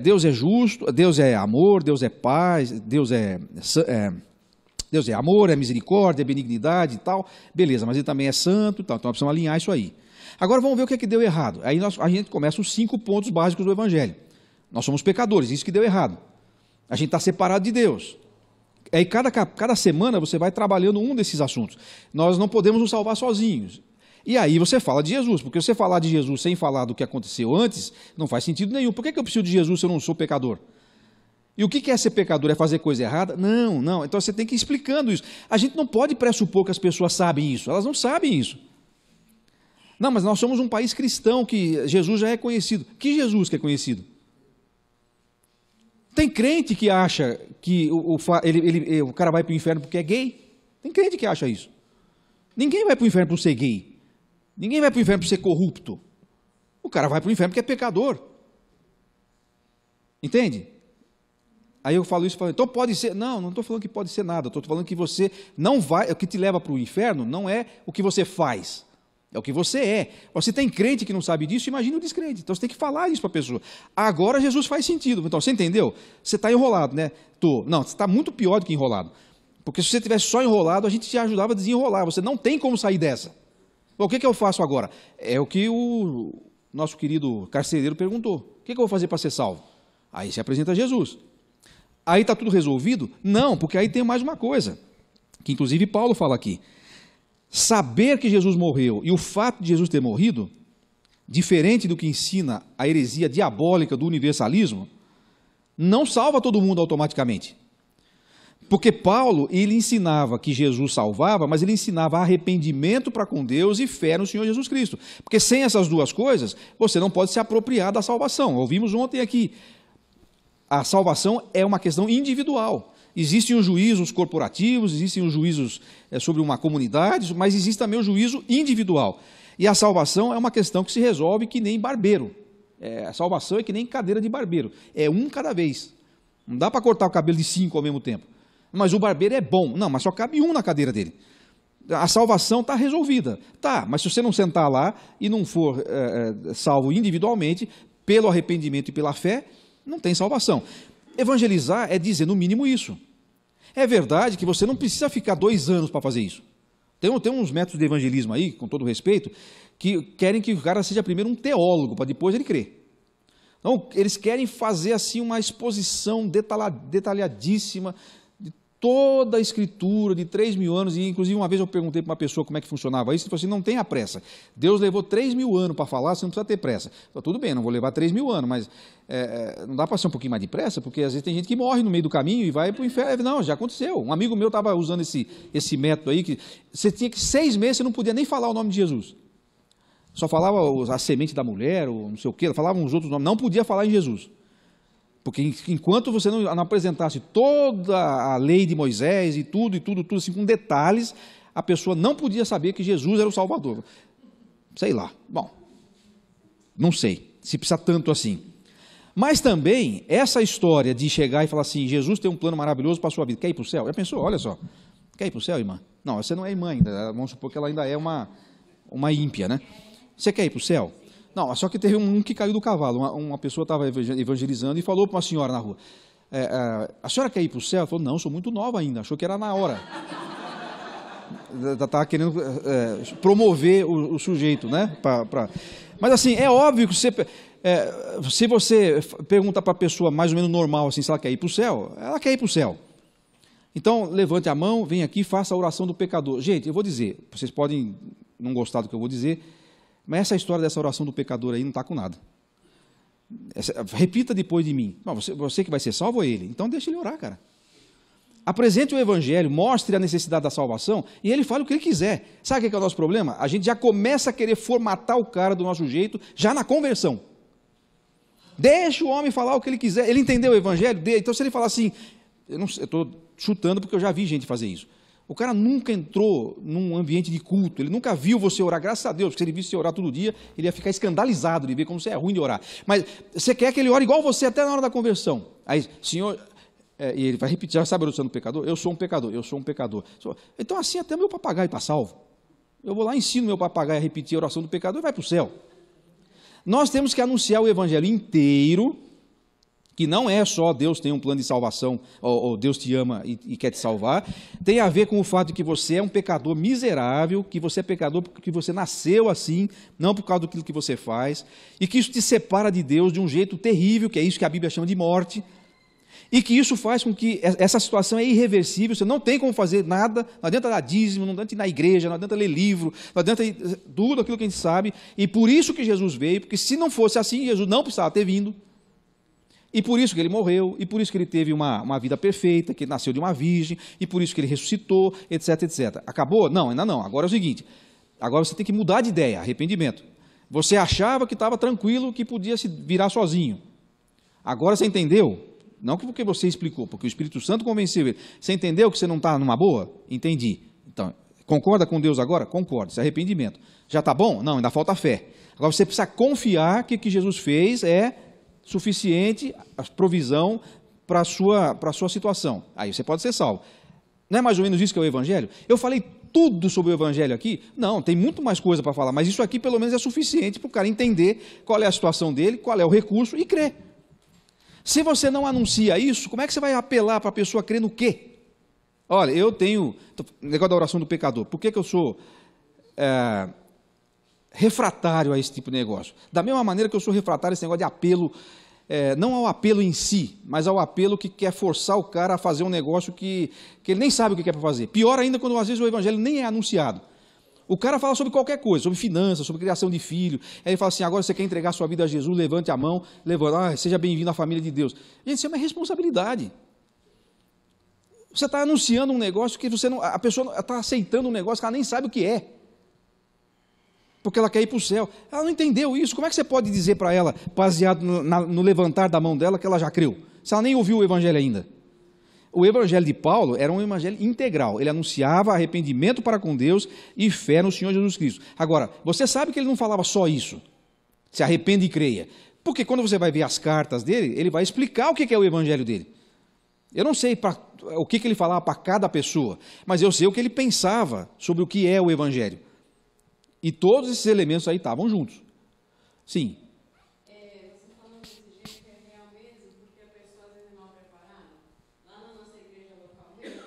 Deus é justo, Deus é amor, Deus é paz, Deus é amor, é misericórdia, é benignidade e tal. Beleza, mas ele também é santo e tal. Então nós precisamos alinhar isso aí. Agora vamos ver o que é que deu errado. Aí a gente começa os 5 pontos básicos do Evangelho. Nós somos pecadores, isso que deu errado. A gente está separado de Deus. Aí cada semana você vai trabalhando um desses assuntos. Nós não podemos nos salvar sozinhos. E aí você fala de Jesus, porque você falar de Jesus sem falar do que aconteceu antes, não faz sentido nenhum. Por que eu preciso de Jesus se eu não sou pecador? E o que é ser pecador? É fazer coisa errada? Não. Então você tem que ir explicando isso. A gente não pode pressupor que as pessoas sabem isso. Elas não sabem isso. Não, mas nós somos um país cristão que Jesus já é conhecido. Que Jesus que é conhecido? Tem crente que acha que o cara vai para o inferno porque é gay. Tem crente que acha isso. Ninguém vai para o inferno por ser gay. Ninguém vai para o inferno por ser corrupto. O cara vai para o inferno porque é pecador. Entende? Aí eu falo isso, então pode ser... Não estou falando que pode ser nada. Estou falando que você não vai... O que te leva para o inferno não é o que você faz. É o que você é. Você tem crente que não sabe disso, imagina o descrente. Então você tem que falar isso para a pessoa. Agora Jesus faz sentido. Então você entendeu? Você está enrolado, né? Não, você está muito pior do que enrolado. Porque se você tivesse só enrolado, a gente te ajudava a desenrolar. Você não tem como sair dessa. Bom, o que eu faço agora? É o que o nosso querido carcereiro perguntou. O que eu vou fazer para ser salvo? Aí se apresenta Jesus. Aí está tudo resolvido? Não, porque aí tem mais uma coisa, que inclusive Paulo fala aqui. Saber que Jesus morreu e o fato de Jesus ter morrido, diferente do que ensina a heresia diabólica do universalismo, não salva todo mundo automaticamente. Porque Paulo, ele ensinava que Jesus salvava, mas ele ensinava arrependimento para com Deus e fé no Senhor Jesus Cristo. Porque sem essas duas coisas, você não pode se apropriar da salvação. Ouvimos ontem aqui, a salvação é uma questão individual. Existem os juízos corporativos, existem os juízos sobre uma comunidade, mas existe também o juízo individual. E a salvação é uma questão que se resolve que nem barbeiro. A salvação é que nem cadeira de barbeiro. É um cada vez. Não dá para cortar o cabelo de 5 ao mesmo tempo. Mas o barbeiro é bom. Não, mas só cabe um na cadeira dele. A salvação está resolvida. Tá, mas se você não sentar lá e não for salvo individualmente, pelo arrependimento e pela fé, não tem salvação. Evangelizar é dizer no mínimo isso. É verdade que você não precisa ficar 2 anos para fazer isso. Tem uns métodos de evangelismo aí, com todo respeito, que querem que o cara seja primeiro um teólogo, para depois ele crer. Então, eles querem fazer assim uma exposição detalhadíssima de toda a Escritura, de 3.000 anos, e inclusive uma vez eu perguntei para uma pessoa como é que funcionava isso, ele falou assim, não tenha pressa, Deus levou 3.000 anos para falar, você não precisa ter pressa. Eu falei, tudo bem, não vou levar 3.000 anos, mas não dá para ser um pouquinho mais depressa, porque às vezes tem gente que morre no meio do caminho e vai para o inferno. Não, já aconteceu, um amigo meu estava usando esse método aí, que você tinha que 6 meses, você não podia nem falar o nome de Jesus. Só falava a semente da mulher, ou não sei o quê, falavam os outros nomes, não podia falar em Jesus. Porque enquanto você não apresentasse toda a lei de Moisés e tudo, assim, com detalhes, a pessoa não podia saber que Jesus era o Salvador. Sei lá, bom, não sei se precisa tanto assim. Mas também, essa história de chegar e falar assim, Jesus tem um plano maravilhoso para a sua vida, quer ir para o céu? Já pensou? Olha só, quer ir para o céu, irmã? Não, você não é irmã ainda, vamos supor que ela ainda é uma ímpia, né? Você quer ir para o céu? Não, só que teve um que caiu do cavalo. Uma pessoa estava evangelizando e falou para uma senhora na rua, a senhora quer ir para o céu? Ela falou, não, sou muito nova ainda, achou que era na hora. Estava querendo promover o sujeito, né? Mas assim, é óbvio que se você pergunta para a pessoa mais ou menos normal, assim, se ela quer ir para o céu, ela quer ir para o céu. Então, levante a mão, vem aqui, faça a oração do pecador. Gente, eu vou dizer, vocês podem não gostar do que eu vou dizer, mas essa história dessa oração do pecador aí não está com nada. Repita depois de mim. Não, você que vai ser salvo é ele. Então deixa ele orar, cara. Apresente o evangelho, mostre a necessidade da salvação e ele fala o que ele quiser. Sabe o que é o nosso problema? A gente já começa a querer formatar o cara do nosso jeito já na conversão. Deixa o homem falar o que ele quiser. Ele entendeu o evangelho? Então se ele falar assim, eu estou chutando porque eu já vi gente fazer isso. O cara nunca entrou num ambiente de culto, ele nunca viu você orar, graças a Deus, porque se ele visse você orar todo dia, ele ia ficar escandalizado de ver como você é ruim de orar. Mas você quer que ele ore igual você até na hora da conversão. Aí, Senhor, e ele vai repetir, já sabe a oração do pecador? Eu sou um pecador, eu sou um pecador. Então assim até meu papagaio está salvo. Eu vou lá e ensino meu papagaio a repetir a oração do pecador e vai para o céu. Nós temos que anunciar o evangelho inteiro, que não é só Deus tem um plano de salvação, ou Deus te ama e quer te salvar, tem a ver com o fato de que você é um pecador miserável, que você é pecador porque você nasceu assim, não por causa daquilo que você faz, e que isso te separa de Deus de um jeito terrível, que é isso que a Bíblia chama de morte, e que isso faz com que essa situação é irreversível, você não tem como fazer nada, não adianta dar dízimo, não adianta ir na igreja, não adianta ler livro, não adianta ir, tudo aquilo que a gente sabe, e por isso que Jesus veio, porque se não fosse assim, Jesus não precisava ter vindo, e por isso que ele morreu, e por isso que ele teve uma vida perfeita, que ele nasceu de uma virgem, e por isso que ele ressuscitou, etc, etc. Acabou? Não, ainda não. Agora é o seguinte, agora você tem que mudar de ideia, arrependimento. Você achava que estava tranquilo, que podia se virar sozinho. Agora você entendeu? Não porque você explicou, porque o Espírito Santo convenceu ele. Você entendeu que você não está numa boa? Entendi. Então, concorda com Deus agora? Concordo, isso é arrependimento. Já está bom? Não, ainda falta fé. Agora você precisa confiar que o que Jesus fez é suficiente, a provisão para a sua situação. Aí você pode ser salvo. Não é mais ou menos isso que é o Evangelho? Eu falei tudo sobre o Evangelho aqui? Não, tem muito mais coisa para falar, mas isso aqui pelo menos é suficiente para o cara entender qual é a situação dele, qual é o recurso e crer. Se você não anuncia isso, como é que você vai apelar para a pessoa crer no quê? Olha, eu tenho, negócio da oração do pecador, por que eu sou refratário a esse tipo de negócio? Da mesma maneira que eu sou refratário a esse negócio de apelo, não ao apelo em si, mas ao apelo que quer forçar o cara a fazer um negócio que ele nem sabe o que é para fazer. Pior ainda quando às vezes o evangelho nem é anunciado. O cara fala sobre qualquer coisa, sobre finanças, sobre criação de filho. Aí ele fala assim, agora você quer entregar sua vida a Jesus, levante a mão, seja bem-vindo à família de Deus. Gente, isso é uma responsabilidade. Você está anunciando um negócio que você não, a pessoa está aceitando um negócio que ela nem sabe o que é. Porque ela quer ir para o céu. Ela não entendeu isso. Como é que você pode dizer para ela, baseado no levantar da mão dela, que ela já creu? Se ela nem ouviu o evangelho ainda. O evangelho de Paulo era um evangelho integral. Ele anunciava arrependimento para com Deus e fé no Senhor Jesus Cristo. Agora, você sabe que ele não falava só isso. Se arrepende e creia. Porque quando você vai ver as cartas dele, ele vai explicar o que é o evangelho dele. Eu não sei o que ele falava para cada pessoa, mas eu sei o que ele pensava sobre o que é o evangelho. E todos esses elementos aí estavam juntos. Sim. Você falando desse jeito que é real mesmo, porque a pessoa às vezes é mal preparada. Lá na nossa igreja local mesmo,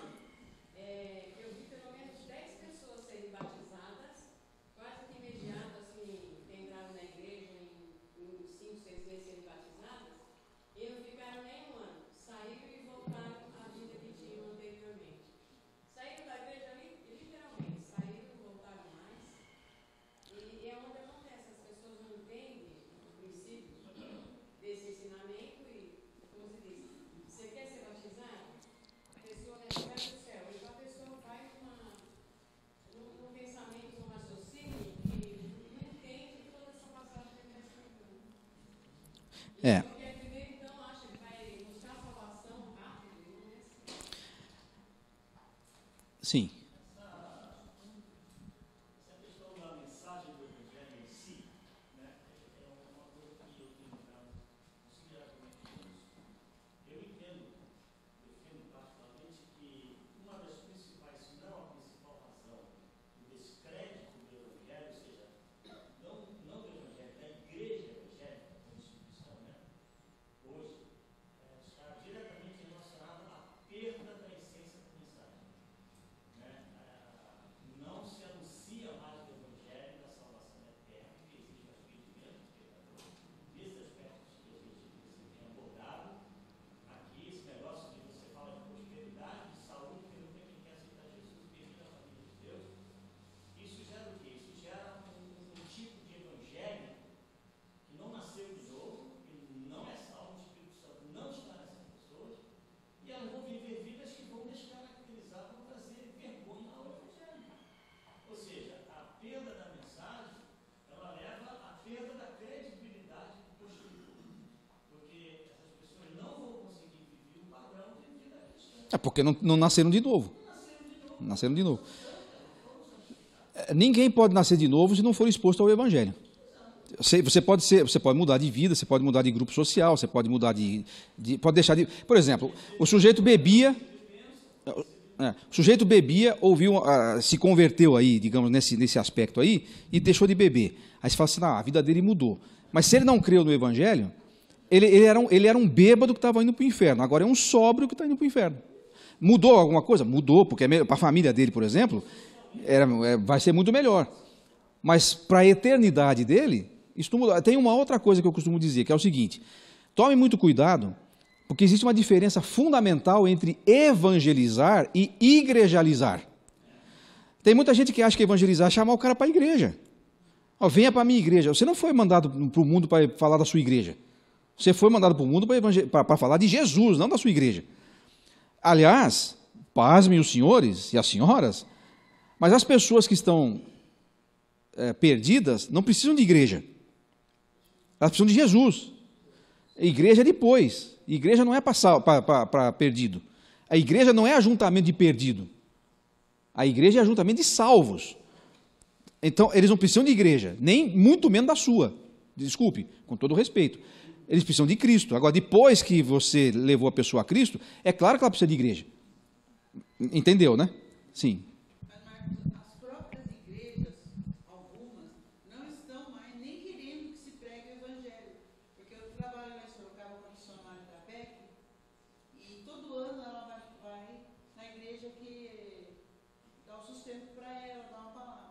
eu vi pelo menos 10 pessoas serem batizadas, quase que imediato, assim, entraram na igreja em 5, 6 meses serem batizadas, e não ficaram nem um ano. Saíram e voltaram à vida que tinham anteriormente. Saíram da igreja literalmente, saíram e voltaram mais. E é onde acontece, as pessoas não entendem o princípio desse ensinamento e, como você diz, você quer ser batizado? A pessoa vai para o céu. Então a pessoa vai num pensamento, num raciocínio que não entende toda essa passagem que ele está explicando. Porque primeiro então acha que vai buscar a salvação rápido, e não é assim. Sim. É porque não nasceram de novo. Nasceram de novo. Ninguém pode nascer de novo se não for exposto ao evangelho. Você pode mudar de vida, você pode mudar de grupo social, você pode mudar pode deixar de. Por exemplo, o sujeito bebia, se converteu aí, digamos, nesse aspecto aí, e deixou de beber. Aí você fala assim, a vida dele mudou. Mas se ele não creu no evangelho, ele era um bêbado que estava indo para o inferno. Agora é um sóbrio que está indo para o inferno. Mudou alguma coisa? Mudou, porque para a família dele, por exemplo, vai ser muito melhor. Mas para a eternidade dele, isso não mudou. Tem uma outra coisa que eu costumo dizer, que é o seguinte: tome muito cuidado, porque existe uma diferença fundamental entre evangelizar e igrejalizar. Tem muita gente que acha que evangelizar é chamar o cara para a igreja. Venha para a minha igreja. Você não foi mandado para o mundo para falar da sua igreja. Você foi mandado para o mundo para falar de Jesus, não da sua igreja. Aliás, pasmem os senhores e as senhoras, mas as pessoas que estão perdidas não precisam de igreja. Elas precisam de Jesus. A igreja é depois. A igreja não é para perdido. A igreja não é ajuntamento de perdido. A igreja é ajuntamento de salvos. Então, eles não precisam de igreja, nem muito menos da sua. Desculpe, com todo o respeito. Eles precisam de Cristo. Agora, depois que você levou a pessoa a Cristo, é claro que ela precisa de igreja. Entendeu, né? Sim. Mas, Marcos, as próprias igrejas, algumas, não estão mais nem querendo que se pregue o evangelho. Porque eu trabalho lá em Sorocaba como missionária da PEC, e todo ano ela vai na igreja que dá o sustento para ela, dá uma palavra.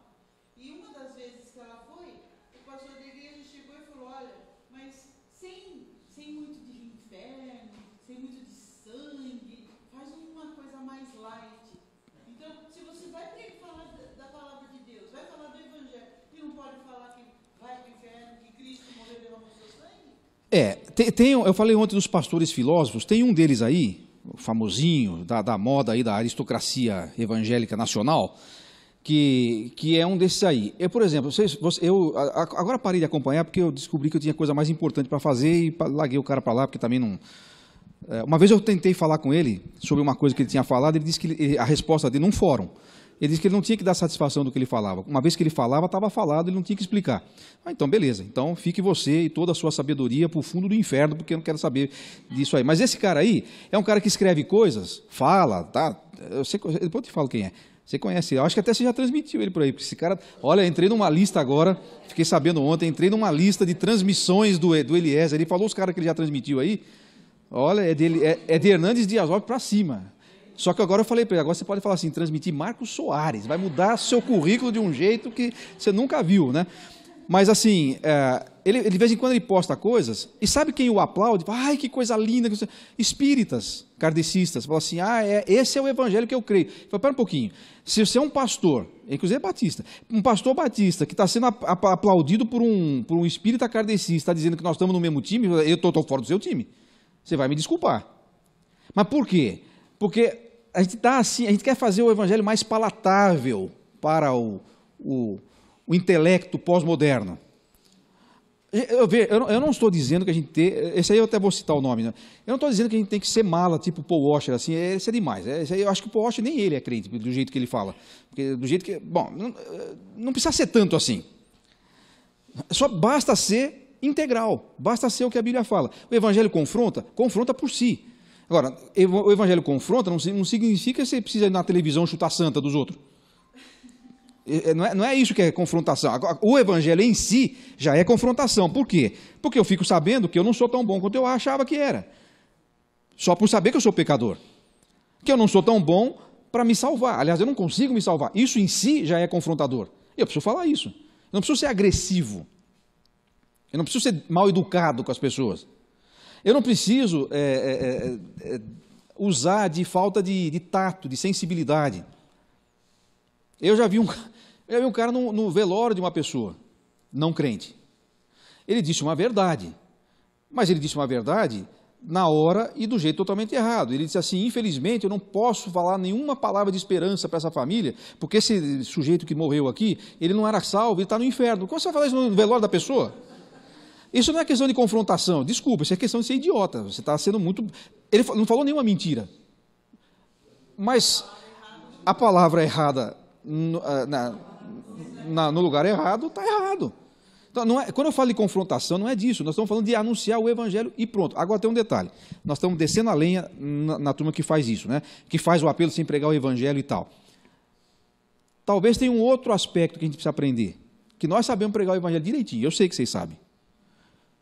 E uma das vezes que ela foi, o pastor da igreja chegou e falou, olha, mas sem muito de inferno, sem muito de sangue, faz uma coisa mais light. Então, se você vai falar da palavra de Deus, vai falar do evangelho, e não pode falar que vai para o inferno, que Cristo morreu e derramou seu sangue? Eu falei ontem dos pastores filósofos, tem um deles aí, famosinho, da moda aí, da aristocracia evangélica nacional, que é um desses aí. Por exemplo, eu agora parei de acompanhar porque eu descobri que eu tinha coisa mais importante para fazer e larguei o cara para lá, porque também não... Uma vez eu tentei falar com ele sobre uma coisa que ele tinha falado, ele disse que a resposta dele num fórum. Ele disse que ele não tinha que dar satisfação do que ele falava. Uma vez que ele falava, estava falado, ele não tinha que explicar. Então, beleza. Então, fique você e toda a sua sabedoria para o fundo do inferno, porque eu não quero saber disso aí. Mas esse cara aí é um cara que escreve coisas, fala, tá? Depois eu te falo quem é. Você conhece ele. Eu acho que até você já transmitiu ele por aí. Porque esse cara... Olha, entrei numa lista agora, fiquei sabendo ontem, entrei numa lista de transmissões do Eliezer. Ele falou os caras que ele já transmitiu aí. Olha, é de Hernandes Dias Lopes para cima. Só que agora eu falei para ele, agora você pode falar assim, transmitir Marcos Soares, vai mudar seu currículo de um jeito que você nunca viu, né? Mas assim, ele de vez em quando ele posta coisas, e sabe quem o aplaude? Ai, que coisa linda! Espíritas, kardecistas, falam assim, esse é o evangelho que eu creio. Fala, pera um pouquinho, se você é um pastor, inclusive é batista, um pastor batista que está sendo aplaudido por um espírita kardecista, está dizendo que nós estamos no mesmo time, eu estou fora do seu time, você vai me desculpar. Mas por quê? Porque a gente está assim, a gente quer fazer o evangelho mais palatável para o intelecto pós-moderno. Eu não estou dizendo que a gente tem... Esse aí eu até vou citar o nome. Né? Eu não estou dizendo que a gente tem que ser mala, tipo Paul Washer, assim, isso é demais. Esse aí eu acho que o Paul Washer nem ele é crente, do jeito que ele fala. Porque do jeito que... Bom, não precisa ser tanto assim. Só basta ser integral, basta ser o que a Bíblia fala. O evangelho confronta por si. Agora, o evangelho confronta não significa que você precisa ir na televisão chutar santa dos outros. Não é isso que é confrontação. O evangelho em si já é confrontação. Por quê? Porque eu fico sabendo que eu não sou tão bom quanto eu achava que era. Só por saber que eu sou pecador. Que eu não sou tão bom para me salvar. Aliás, eu não consigo me salvar. Isso em si já é confrontador. Eu preciso falar isso. Eu não preciso ser agressivo. Eu não preciso ser mal educado com as pessoas. Eu não preciso usar de falta de tato, de sensibilidade. Eu já vi um cara no velório de uma pessoa, não crente. Ele disse uma verdade, mas ele disse uma verdade na hora e do jeito totalmente errado. Ele disse assim, infelizmente eu não posso falar nenhuma palavra de esperança para essa família, porque esse sujeito que morreu aqui, ele não era salvo, ele está no inferno. Como você vai falar isso no velório da pessoa? Isso não é questão de confrontação, desculpa, isso é questão de ser idiota. Você está sendo muito... Ele não falou nenhuma mentira. Mas a palavra errada no lugar errado, está errado. Então, quando eu falo de confrontação, não é disso. Nós estamos falando de anunciar o evangelho e pronto. Agora tem um detalhe. Nós estamos descendo a lenha na turma que faz isso, né? Que faz o apelo sem pregar o evangelho e tal. Talvez tenha um outro aspecto que a gente precisa aprender. Que nós sabemos pregar o evangelho direitinho. Eu sei que vocês sabem.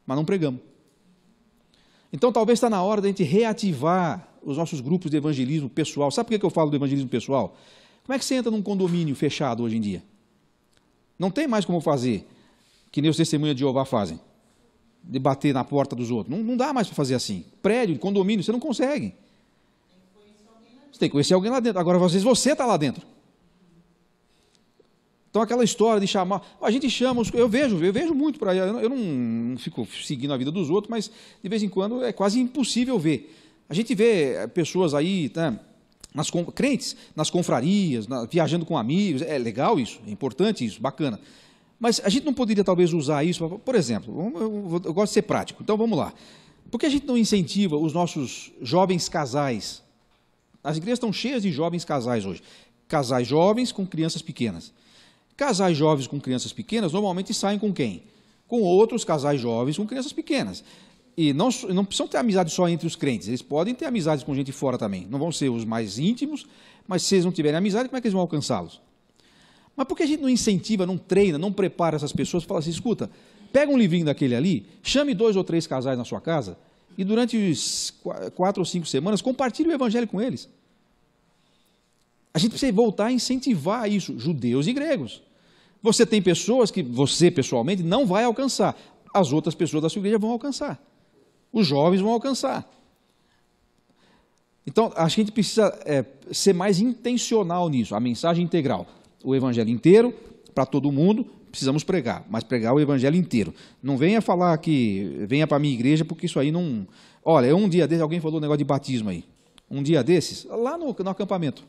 Mas não pregamos. Então, talvez está na hora de a gente reativar os nossos grupos de evangelismo pessoal. Sabe por que eu falo do evangelismo pessoal? Como é que você entra num condomínio fechado hoje em dia? Não tem mais como fazer, que nem os testemunhas de Jeová fazem, de bater na porta dos outros. Não dá mais para fazer assim. Prédio, condomínio, você não consegue. Você tem que conhecer alguém lá dentro. Agora, às vezes, você está lá dentro. Então, aquela história de chamar... A gente chama... Eu vejo muito por aí. Eu não fico seguindo a vida dos outros, mas, de vez em quando, é quase impossível ver. A gente vê pessoas aí, né, crentes, nas confrarias, viajando com amigos. É legal isso, é importante isso, bacana. Mas a gente não poderia, talvez, usar isso... Por exemplo, eu gosto de ser prático. Então, vamos lá. Por que a gente não incentiva os nossos jovens casais? As igrejas estão cheias de jovens casais hoje. Casais jovens com crianças pequenas. Casais jovens com crianças pequenas normalmente saem com quem? Com outros casais jovens com crianças pequenas. E não precisam ter amizade só entre os crentes, eles podem ter amizades com gente fora também. Não vão ser os mais íntimos, mas se eles não tiverem amizade, como é que eles vão alcançá-los? Mas por que a gente não incentiva, não treina, não prepara essas pessoas para falar assim, escuta, pega um livrinho daquele ali, chame 2 ou 3 casais na sua casa e durante 4 ou 5 semanas compartilhe o evangelho com eles. A gente precisa voltar a incentivar isso, judeus e gregos. Você tem pessoas que você, pessoalmente, não vai alcançar. As outras pessoas da sua igreja vão alcançar. Os jovens vão alcançar. Então, acho que a gente precisa ser mais intencional nisso, a mensagem integral. O evangelho inteiro, para todo mundo, precisamos pregar, mas pregar o evangelho inteiro. Não venha falar que venha para a minha igreja, porque isso aí não... Olha, um dia desse alguém falou um negócio de batismo aí. um dia desses, lá no acampamento.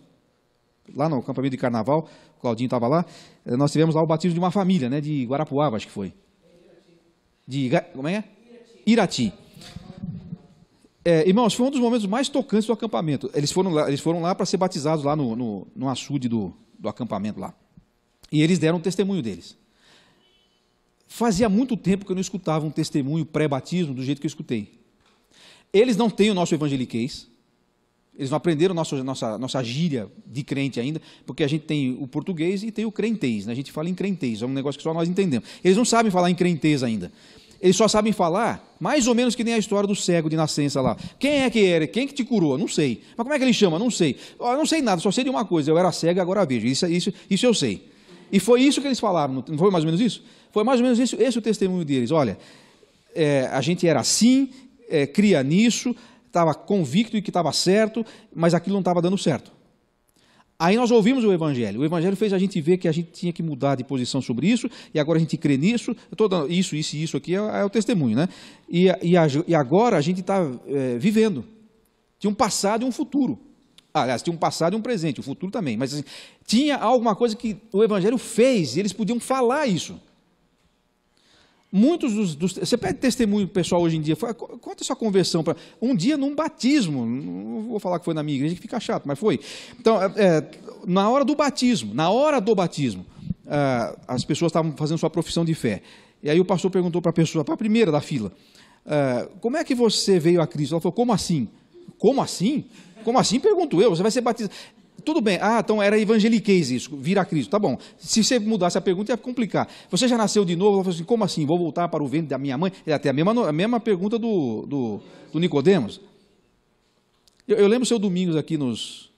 Lá no acampamento de carnaval, o Claudinho estava lá, nós tivemos lá o batismo de uma família, né, de Guarapuava, acho que foi. Como é? Irati. Irmãos, foi um dos momentos mais tocantes do acampamento. Eles foram lá para ser batizados lá no açude do acampamento lá. E eles deram o testemunho deles. Fazia muito tempo que eu não escutava um testemunho pré-batismo do jeito que eu escutei. Eles não têm o nosso evangeliquez. Eles não aprenderam nossa gíria de crente ainda, porque a gente tem o português e tem o crentez, né? A gente fala em crentez, é um negócio que só nós entendemos. Eles não sabem falar em crentez ainda. Eles só sabem falar, mais ou menos que nem a história do cego de nascença lá. Quem é que era? Quem que te curou? Não sei. Mas como é que ele chama? Não sei. Eu não sei nada, só sei de uma coisa. Eu era cego, agora vejo. Isso eu sei. E foi isso que eles falaram. Não foi mais ou menos isso? Foi mais ou menos isso, esse é o testemunho deles. Olha, a gente era assim, cria nisso, estava convicto de que estava certo, mas aquilo não estava dando certo. Aí nós ouvimos o Evangelho fez a gente ver que a gente tinha que mudar de posição sobre isso, e agora a gente crê nisso, isso aqui é o testemunho, né? E agora a gente está vivendo. Tinha um passado e um futuro. Aliás, tinha um passado e um presente, o futuro também, mas assim, tinha alguma coisa que o Evangelho fez, e eles podiam falar isso. Muitos você pede testemunho pessoal hoje em dia, conta a sua conversão. Um dia num batismo, não vou falar que foi na minha igreja, que fica chato, mas foi. Então, na hora do batismo, as pessoas estavam fazendo sua profissão de fé. E aí o pastor perguntou para a primeira da fila, como é que você veio a Cristo? Ela falou, como assim? Como assim? Como assim, pergunto eu, você vai ser batizado. Tudo bem, então era evangeliquez isso, vir a Cristo, tá bom. Se você mudasse a pergunta ia complicar. Você já nasceu de novo? Ela falou assim, como assim? Vou voltar para o ventre da minha mãe? É até a mesma pergunta do Nicodemos. Eu lembro o seu Domingos aqui nos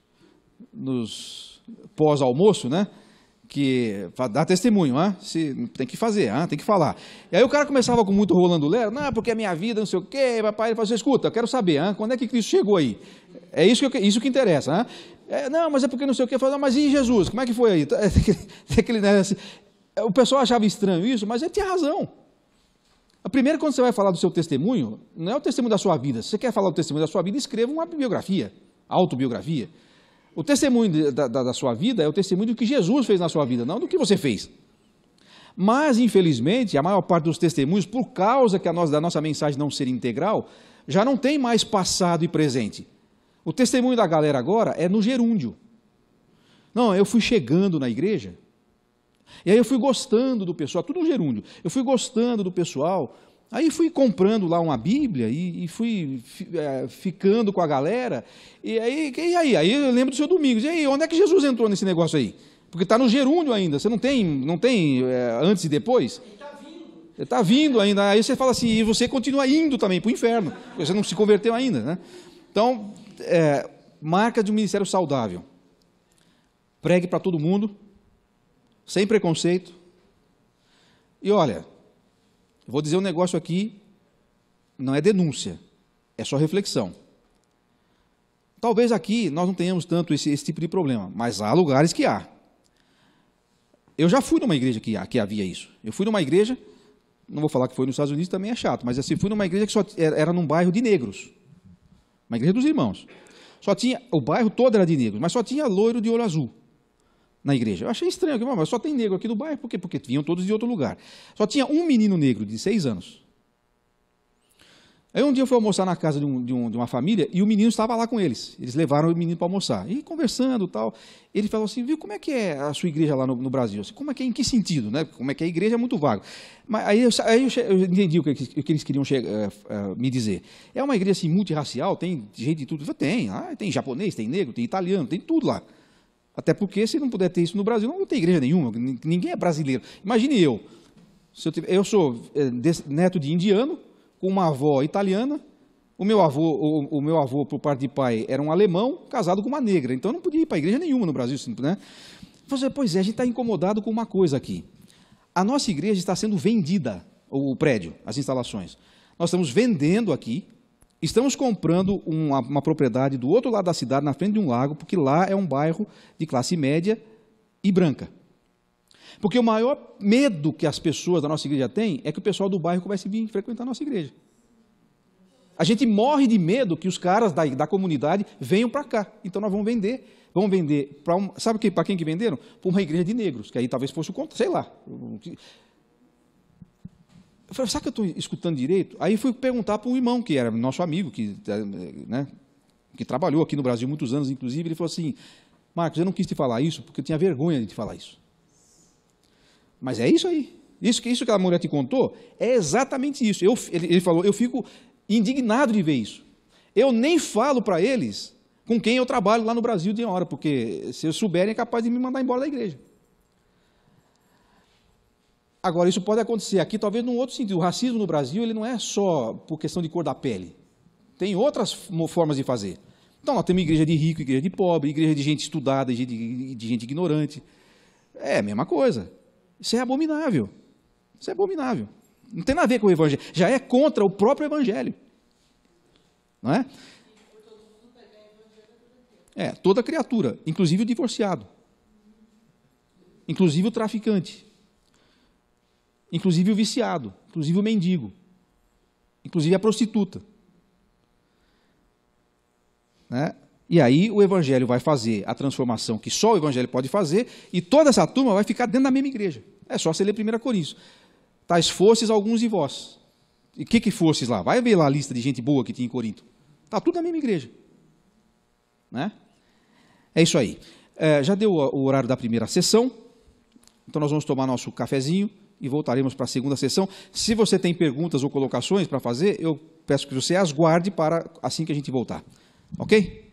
pós-almoço, né? Que dá testemunho, tem que fazer, tem que falar. E aí o cara começava com muito rolando lero, não, porque a minha vida, não sei o quê, papai. Ele falou assim, escuta, eu quero saber, quando é que Cristo chegou aí? É isso que interessa, não, mas é porque não sei o quê. Eu falei, não, mas e Jesus, como é que foi aí? O pessoal achava estranho isso, mas ele tinha razão. Primeiro, quando você vai falar do seu testemunho, não é o testemunho da sua vida. Se você quer falar do testemunho da sua vida, escreva uma biografia, autobiografia. O testemunho da sua vida é o testemunho do que Jesus fez na sua vida, não do que você fez. Mas, infelizmente, a maior parte dos testemunhos, por causa da nossa mensagem não ser integral, já não tem mais passado e presente. O testemunho da galera agora é no gerúndio. Não, eu fui chegando na igreja, e aí eu fui gostando do pessoal, tudo no gerúndio. Eu fui gostando do pessoal, aí fui comprando lá uma Bíblia e fui ficando com a galera. E aí eu lembro do seu Domingos. E aí, onde é que Jesus entrou nesse negócio aí? Porque está no gerúndio ainda. Você não tem antes e depois? Ele está vindo ainda. Aí você fala assim, e você continua indo também para o inferno. Você não se converteu ainda, né? Então, marca de um ministério saudável. Pregue para todo mundo, sem preconceito. E olha, vou dizer um negócio aqui, não é denúncia, é só reflexão. Talvez aqui nós não tenhamos tanto esse tipo de problema, mas há lugares que há. Eu já fui numa igreja que havia isso. Eu fui numa igreja, não vou falar que foi nos Estados Unidos, também é chato, mas assim, fui numa igreja que só era num bairro de negros. Uma igreja dos irmãos. O bairro todo era de negros, mas só tinha loiro de olho azul na igreja. Eu achei estranho, mas só tem negro aqui no bairro, por quê? Porque vinham todos de outro lugar. Só tinha um menino negro de 6 anos. Aí um dia eu fui almoçar na casa de uma família e o menino estava lá com eles. Eles levaram o menino para almoçar. E conversando e tal, ele falou assim, viu, como é que é a sua igreja lá no Brasil? Assim, como é que é, em que sentido? Né? Como é que é a igreja é muito vago. Mas aí eu entendi o que eles queriam me dizer. É uma igreja assim, multirracial, tem gente de tudo. Eu falei, tem japonês, tem negro, tem italiano, tem tudo lá. Até porque se não puder ter isso no Brasil, não tem igreja nenhuma, ninguém é brasileiro. Imagine eu sou neto de indiano, com uma avó italiana, o meu avô, por parte de pai, era um alemão, casado com uma negra, então eu não podia ir para a igreja nenhuma no Brasil, né? Pois é, a gente está incomodado com uma coisa aqui. A nossa igreja está sendo vendida, o prédio, as instalações. Nós estamos vendendo aqui, estamos comprando uma propriedade do outro lado da cidade, na frente de um lago, porque lá é um bairro de classe média e branca. Porque o maior medo que as pessoas da nossa igreja têm é que o pessoal do bairro comece a vir frequentar a nossa igreja. A gente morre de medo que os caras da comunidade venham para cá. Então nós vamos vender. Vamos vender para sabe para quem que venderam? Para uma igreja de negros, que aí talvez fosse o contra, sei lá. Eu falei, sabe que eu estou escutando direito? Aí fui perguntar para um irmão, que era nosso amigo, que trabalhou aqui no Brasil muitos anos, inclusive, ele falou assim, Marcos, eu não quis te falar isso porque eu tinha vergonha de te falar isso. Mas é isso aí. Isso que aquela mulher te contou é exatamente isso. Ele falou, eu fico indignado de ver isso. Eu nem falo para eles com quem eu trabalho lá no Brasil de hora, porque se eu souberem é capaz de me mandar embora da igreja. Agora, isso pode acontecer aqui, talvez num outro sentido. O racismo no Brasil ele não é só por questão de cor da pele. Tem outras formas de fazer. Então, nós temos igreja de rico, igreja de pobre, igreja de gente estudada, de gente ignorante. É a mesma coisa. Isso é abominável. Isso é abominável. Não tem nada a ver com o Evangelho. Já é contra o próprio Evangelho. Não é? É, toda criatura, inclusive o divorciado. Inclusive o traficante. Inclusive o viciado. Inclusive o mendigo. Inclusive a prostituta. Né? E aí o Evangelho vai fazer a transformação que só o Evangelho pode fazer, e toda essa turma vai ficar dentro da mesma igreja. É só você ler 1 Coríntios. Tais fostes alguns de vós. E o que fostes lá? Vai ver lá a lista de gente boa que tinha em Corinto. Está tudo na mesma igreja. Né? É isso aí. Já deu o horário da primeira sessão, então nós vamos tomar nosso cafezinho e voltaremos para a segunda sessão. Se você tem perguntas ou colocações para fazer, eu peço que você as guarde para assim que a gente voltar. Ok?